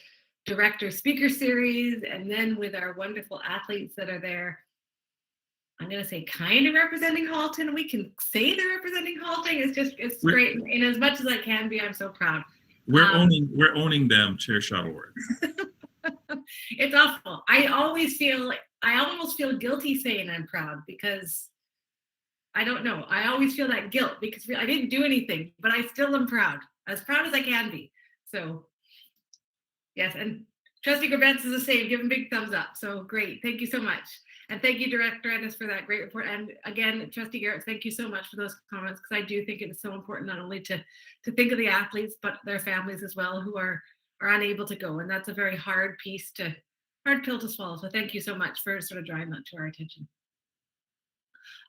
director speaker series, and then with our wonderful athletes that are there. I'm going to say kind of representing Halton. We can say they're representing Halton. It's great. And as much as I can be, I'm so proud. We're owning them, Chair Shuttleworth. It's awful. I almost feel guilty saying I'm proud, because I don't know. I always feel that guilt because I didn't do anything, but I still am proud as I can be. So yes, and Trustee Grabetz is the same. Give him big thumbs up. So great. Thank you so much. And thank you, Director Ennis, for that great report. And again, Trustee Garrett, thank you so much for those comments, because I do think it is so important not only to think of the athletes, but their families as well, who are unable to go. And that's a very hard pill to swallow. So thank you so much for sort of drawing that to our attention.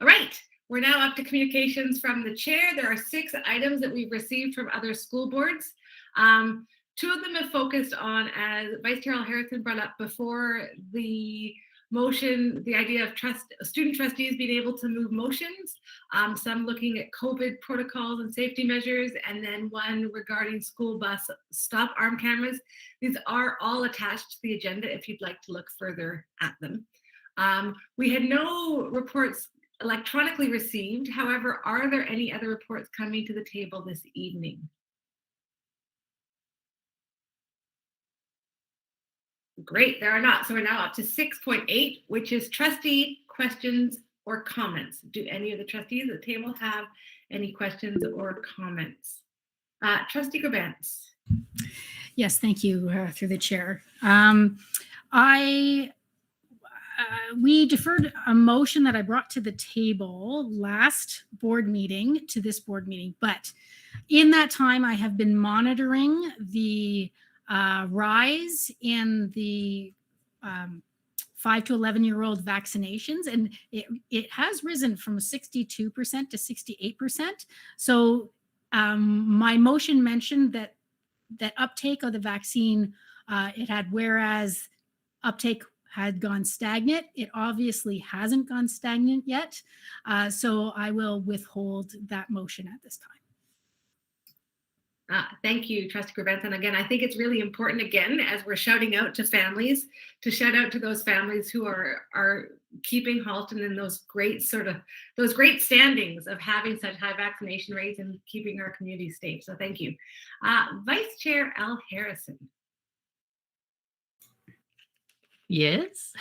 All right, we're now up to communications from the chair. There are 6 items that we've received from other school boards. 2 of them have focused on, as Vice Chair Harrison brought up before the motion, the idea of student trustees being able to move motions, some looking at COVID protocols and safety measures, and then one regarding school bus stop arm cameras. These are all attached to the agenda if you'd like to look further at them. We had no reports electronically received. However, are there any other reports coming to the table this evening? Great, there are not. So we're now up to 6.8, which is trustee questions or comments. Do any of the trustees at the table have any questions or comments? Trustee Grabantz. Yes, thank you, through the chair. We deferred a motion that I brought to the table last board meeting to this board meeting, but in that time I have been monitoring the rise in the 5 to 11-year-old vaccinations, and it has risen from 62% to 68%. So my motion mentioned that uptake of the vaccine, it had, whereas uptake had gone stagnant. It obviously hasn't gone stagnant yet. So I will withhold that motion at this time. Thank you, Trustee Grabantz. And again, I think it's really important, again, as we're shouting out to families, to shout out to those families who are keeping Halton in those great standings of having such high vaccination rates and keeping our community safe. So thank you. Vice Chair Al Harrison. Yes,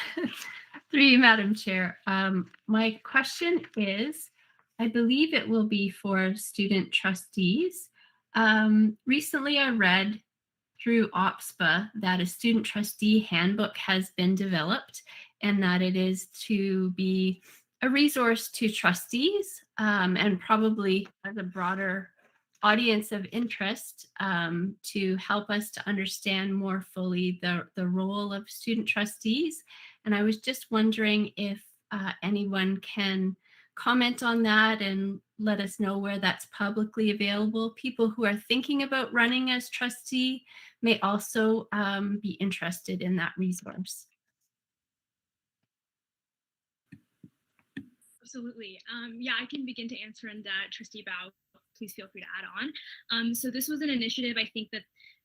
through you, Madam Chair. My question is, I believe it will be for student trustees. Recently, I read through OPSPA that a student trustee handbook has been developed and that it is to be a resource to trustees and probably as a broader audience of interest to help us to understand more fully the role of student trustees. And I was just wondering if anyone can comment on that and let us know where that's publicly available. People who are thinking about running as trustee may also be interested in that resource. Absolutely. Yeah, I can begin to answer, and Trustee Bao, please feel free to add on. So this was an initiative I think that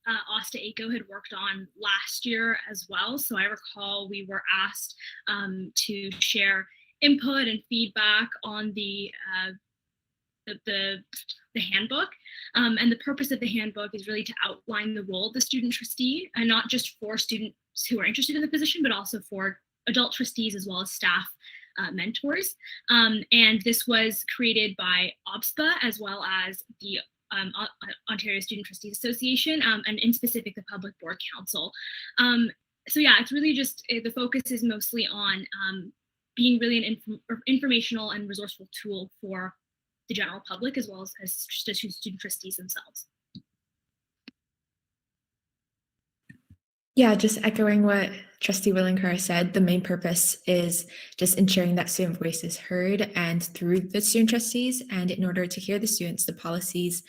OSTA ACO had worked on last year as well. So I recall we were asked to share input and feedback on the handbook. And the purpose of the handbook is really to outline the role of the student trustee, and not just for students who are interested in the position, but also for adult trustees as well as staff mentors. And this was created by OBSPA as well as the Ontario Student Trustees Association, and in specific the Public Board Council. So yeah, it's really just, the focus is mostly on being really an informational and resourceful tool for the general public as well as student trustees themselves. Yeah, just echoing what Trustee Willinkar said, the main purpose is just ensuring that student voice is heard and through the student trustees. And in order to hear the students, the policies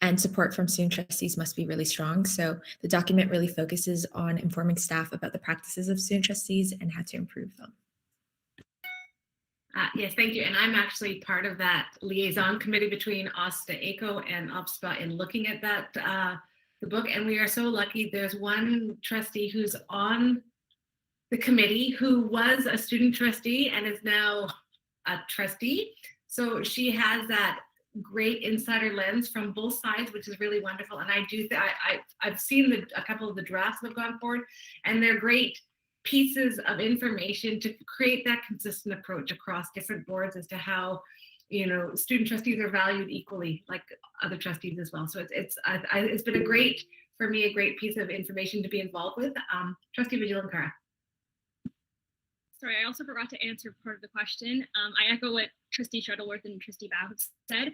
and support from student trustees must be really strong. So the document really focuses on informing staff about the practices of student trustees and how to improve them. Yes, thank you. And I'm actually part of that liaison committee between OSTA ACO and OBSPA in looking at that the book. And we are so lucky. There's one trustee who's on the committee who was a student trustee and is now a trustee. So she has that great insider lens from both sides, which is really wonderful. And I've seen a couple of the drafts that have gone forward, and they're great pieces of information to create that consistent approach across different boards as to how, you know, student trustees are valued equally like other trustees as well. So it's been a great piece of information to be involved with. Trustee Vigilankara. Sorry, I also forgot to answer part of the question. I echo what Trustee Shuttleworth and Trustee Bao said.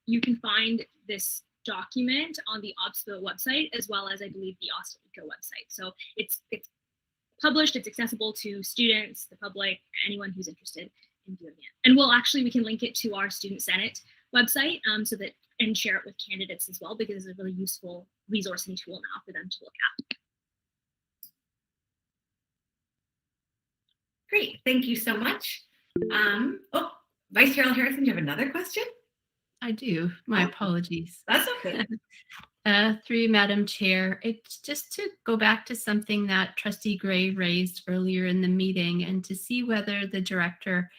You can find this document on the OBSPA website as well as, I believe, the OSTA ACO website. So it's published, it's accessible to students, the public, anyone who's interested in viewing it. And we can link it to our Student Senate website and share it with candidates as well, because it's a really useful resource and tool now for them to look at. Great, thank you so much. Vice Chair Harrison, do you have another question? I do. My apologies. That's okay. Through Madam Chair, it's just to go back to something that Trustee Gray raised earlier in the meeting, and to see whether the director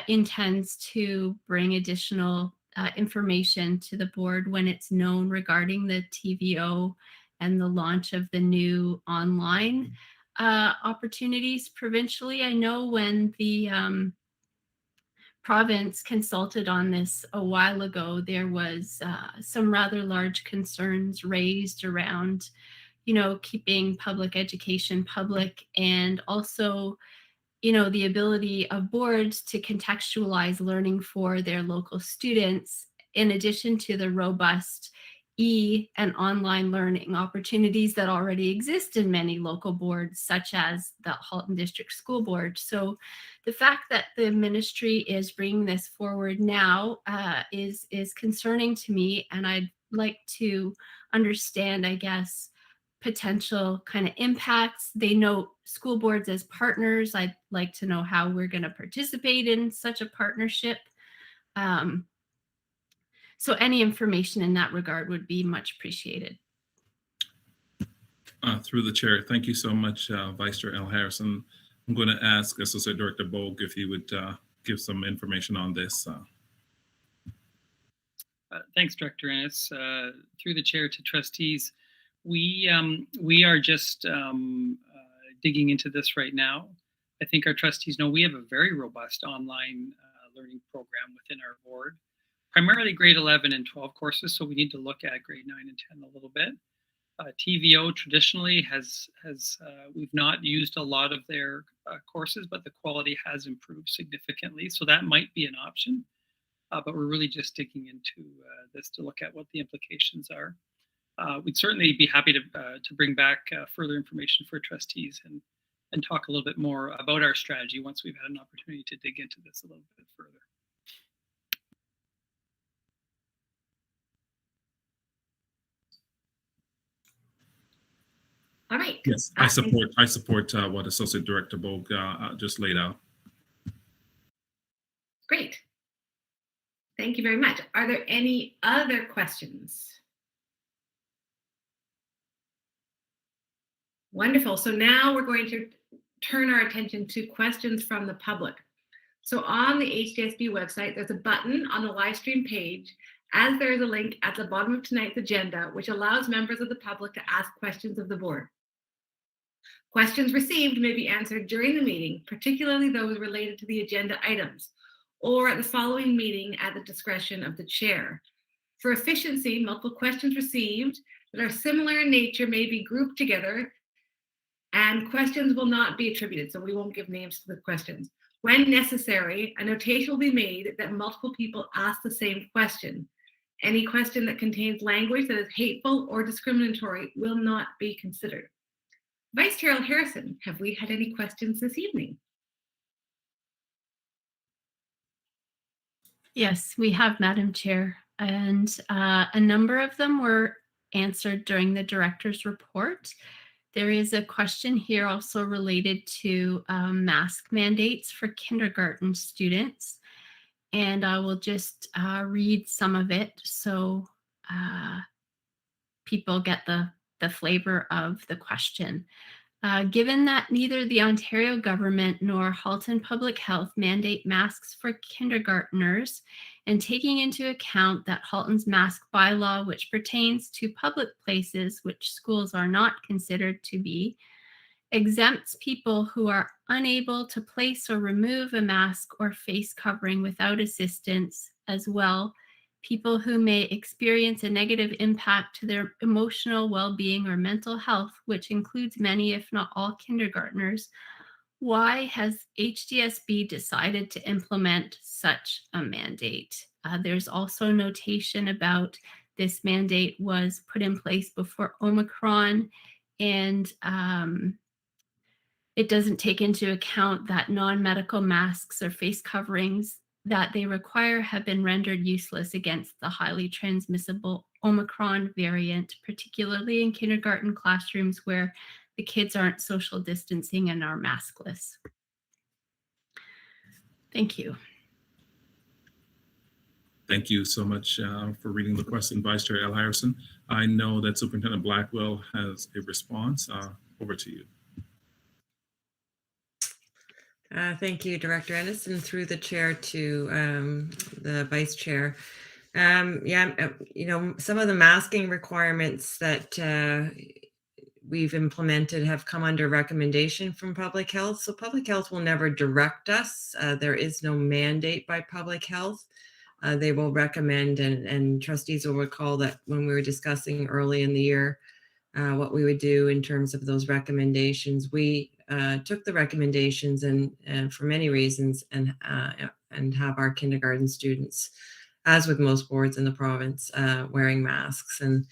intends to bring additional information to the board when it's known regarding the TVO and the launch of the new online opportunities provincially. I know when the province consulted on this a while ago, there was some rather large concerns raised around, keeping public education public, and also, the ability of boards to contextualize learning for their local students, in addition to the robust and online learning opportunities that already exist in many local boards, such as the Halton District School Board. So the fact that the ministry is bringing this forward now is concerning to me, and I'd like to understand, I guess, potential kind of impacts. They note school boards as partners. I'd like to know how we're going to participate in such a partnership. So any information in that regard would be much appreciated. Through the chair, thank you so much, Vice Chair L. Harrison. I'm going to ask Associate Director Bogue if he would give some information on this. Thanks, Director Ennis. Through the chair to trustees, we are just digging into this right now. I think our trustees know we have a very robust online learning program within our board, primarily grade 11 and 12 courses, so we need to look at grade 9 and 10 a little bit. TVO traditionally we've not used a lot of their courses, but the quality has improved significantly, so that might be an option. But we're really just digging into this to look at what the implications are. We'd certainly be happy to bring back further information for trustees and talk a little bit more about our strategy once we've had an opportunity to dig into this a little bit further. All right. Yes, I support what Associate Director Bogue just laid out. Great. Thank you very much. Are there any other questions? Wonderful. So now we're going to turn our attention to questions from the public. So on the HDSB website, there's a button on the live stream page, as there is a link at the bottom of tonight's agenda, which allows members of the public to ask questions of the board. Questions received may be answered during the meeting, particularly those related to the agenda items, or at the following meeting at the discretion of the chair. For efficiency, multiple questions received that are similar in nature may be grouped together, and questions will not be attributed, so we won't give names to the questions. When necessary, a notation will be made that multiple people ask the same question. Any question that contains language that is hateful or discriminatory will not be considered. Vice Chair Harrison, have we had any questions this evening? Yes, we have, Madam Chair, and a number of them were answered during the director's report. There is a question here also related to mask mandates for kindergarten students, and I will just read some of it so people get the flavor of the question. Given that neither the Ontario government nor Halton Public Health mandate masks for kindergarteners, and taking into account that Halton's mask bylaw, which pertains to public places which schools are not considered to be, exempts people who are unable to place or remove a mask or face covering without assistance, as well people who may experience a negative impact to their emotional well-being or mental health, which includes many, if not all, kindergartners. Why has HDSB decided to implement such a mandate? There's also notation about this mandate was put in place before Omicron, and it doesn't take into account that non-medical masks or face coverings that they require have been rendered useless against the highly transmissible Omicron variant, particularly in kindergarten classrooms where the kids aren't social distancing and are maskless. Thank you. Thank you so much for reading the question, Vice Chair L. Harrison. I know that Superintendent Blackwell has a response. Over to you. Thank you, Director Ennis, and through the chair to the vice chair. Some of the masking requirements that we've implemented have come under recommendation from public health. So public health will never direct us. There is no mandate by public health. They will recommend, and trustees will recall that when we were discussing early in the year what we would do in terms of those recommendations, we took the recommendations and for many reasons and have our kindergarten students, as with most boards in the province, wearing masks. And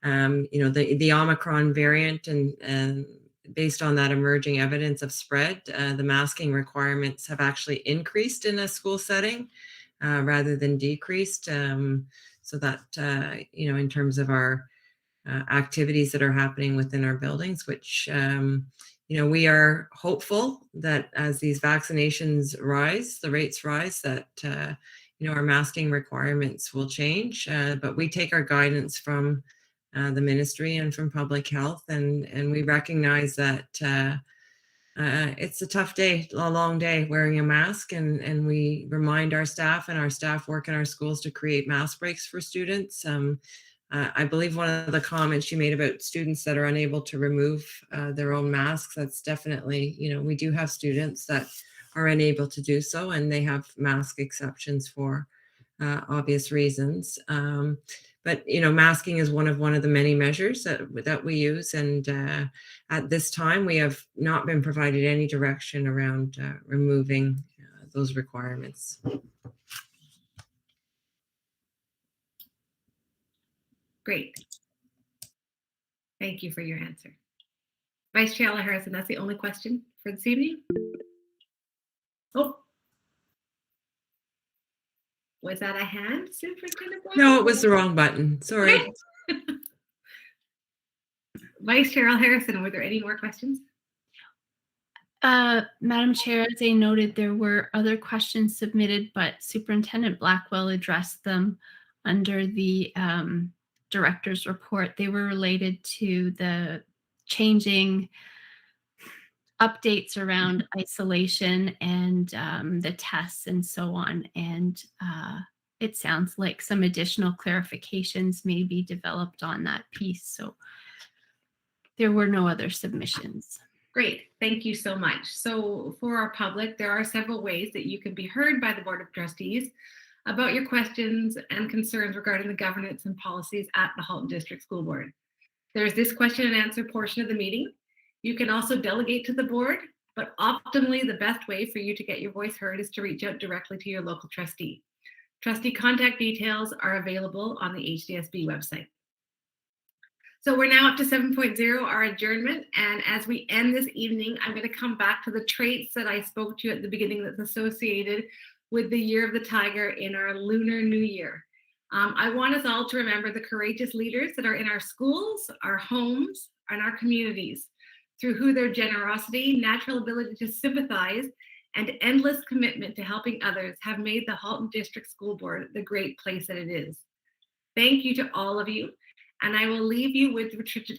the Omicron variant and based on that emerging evidence of spread, the masking requirements have actually increased in a school setting rather than decreased. So that, in terms of our activities that are happening within our buildings, which, we are hopeful that as these vaccinations rise, the rates rise, that, our masking requirements will change. But we take our guidance from the ministry and from public health, and we recognize that it's a tough day, a long day wearing a mask, and we remind our staff, and our staff work in our schools to create mask breaks for students. I believe one of the comments you made about students that are unable to remove their own masks, that's definitely, we do have students that are unable to do so, and they have mask exceptions for obvious reasons. But masking is one of the many measures that we use, and at this time we have not been provided any direction around removing those requirements. Great. Thank you for your answer. Vice Chair Harrison, that's the only question for this evening? Oh. Was that a hand, Superintendent Boyle? No, it was the wrong button. Sorry. Vice Chair Harrison, were there any more questions? Madam Chair, as I noted, there were other questions submitted, but Superintendent Blackwell addressed them under the director's report. They were related to the changing updates around isolation and the tests and so on. And it sounds like some additional clarifications may be developed on that piece. So there were no other submissions. Great, thank you so much. So for our public, there are several ways that you can be heard by the Board of Trustees about your questions and concerns regarding the governance and policies at the Halton District School Board. There's this question and answer portion of the meeting. You can also delegate to the board, but optimally the best way for you to get your voice heard is to reach out directly to your local trustee. Trustee contact details are available on the HDSB website. So we're now up to 7.0, our adjournment. And as we end this evening, I'm going to come back to the traits that I spoke to at the beginning that's associated with the Year of the Tiger in our Lunar New Year. I want us all to remember the courageous leaders that are in our schools, our homes, and our communities, through who their generosity, natural ability to sympathize, and endless commitment to helping others have made the Halton District School Board the great place that it is. Thank you to all of you. And I will leave you with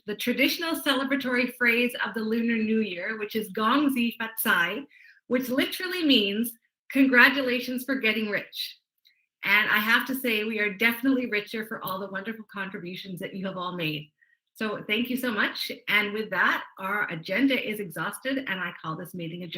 the traditional celebratory phrase of the Lunar New Year, which is Gong Zi Fat Sai, which literally means congratulations for getting rich. And I have to say, we are definitely richer for all the wonderful contributions that you have all made. So thank you so much. And with that, our agenda is exhausted, and I call this meeting adjourned.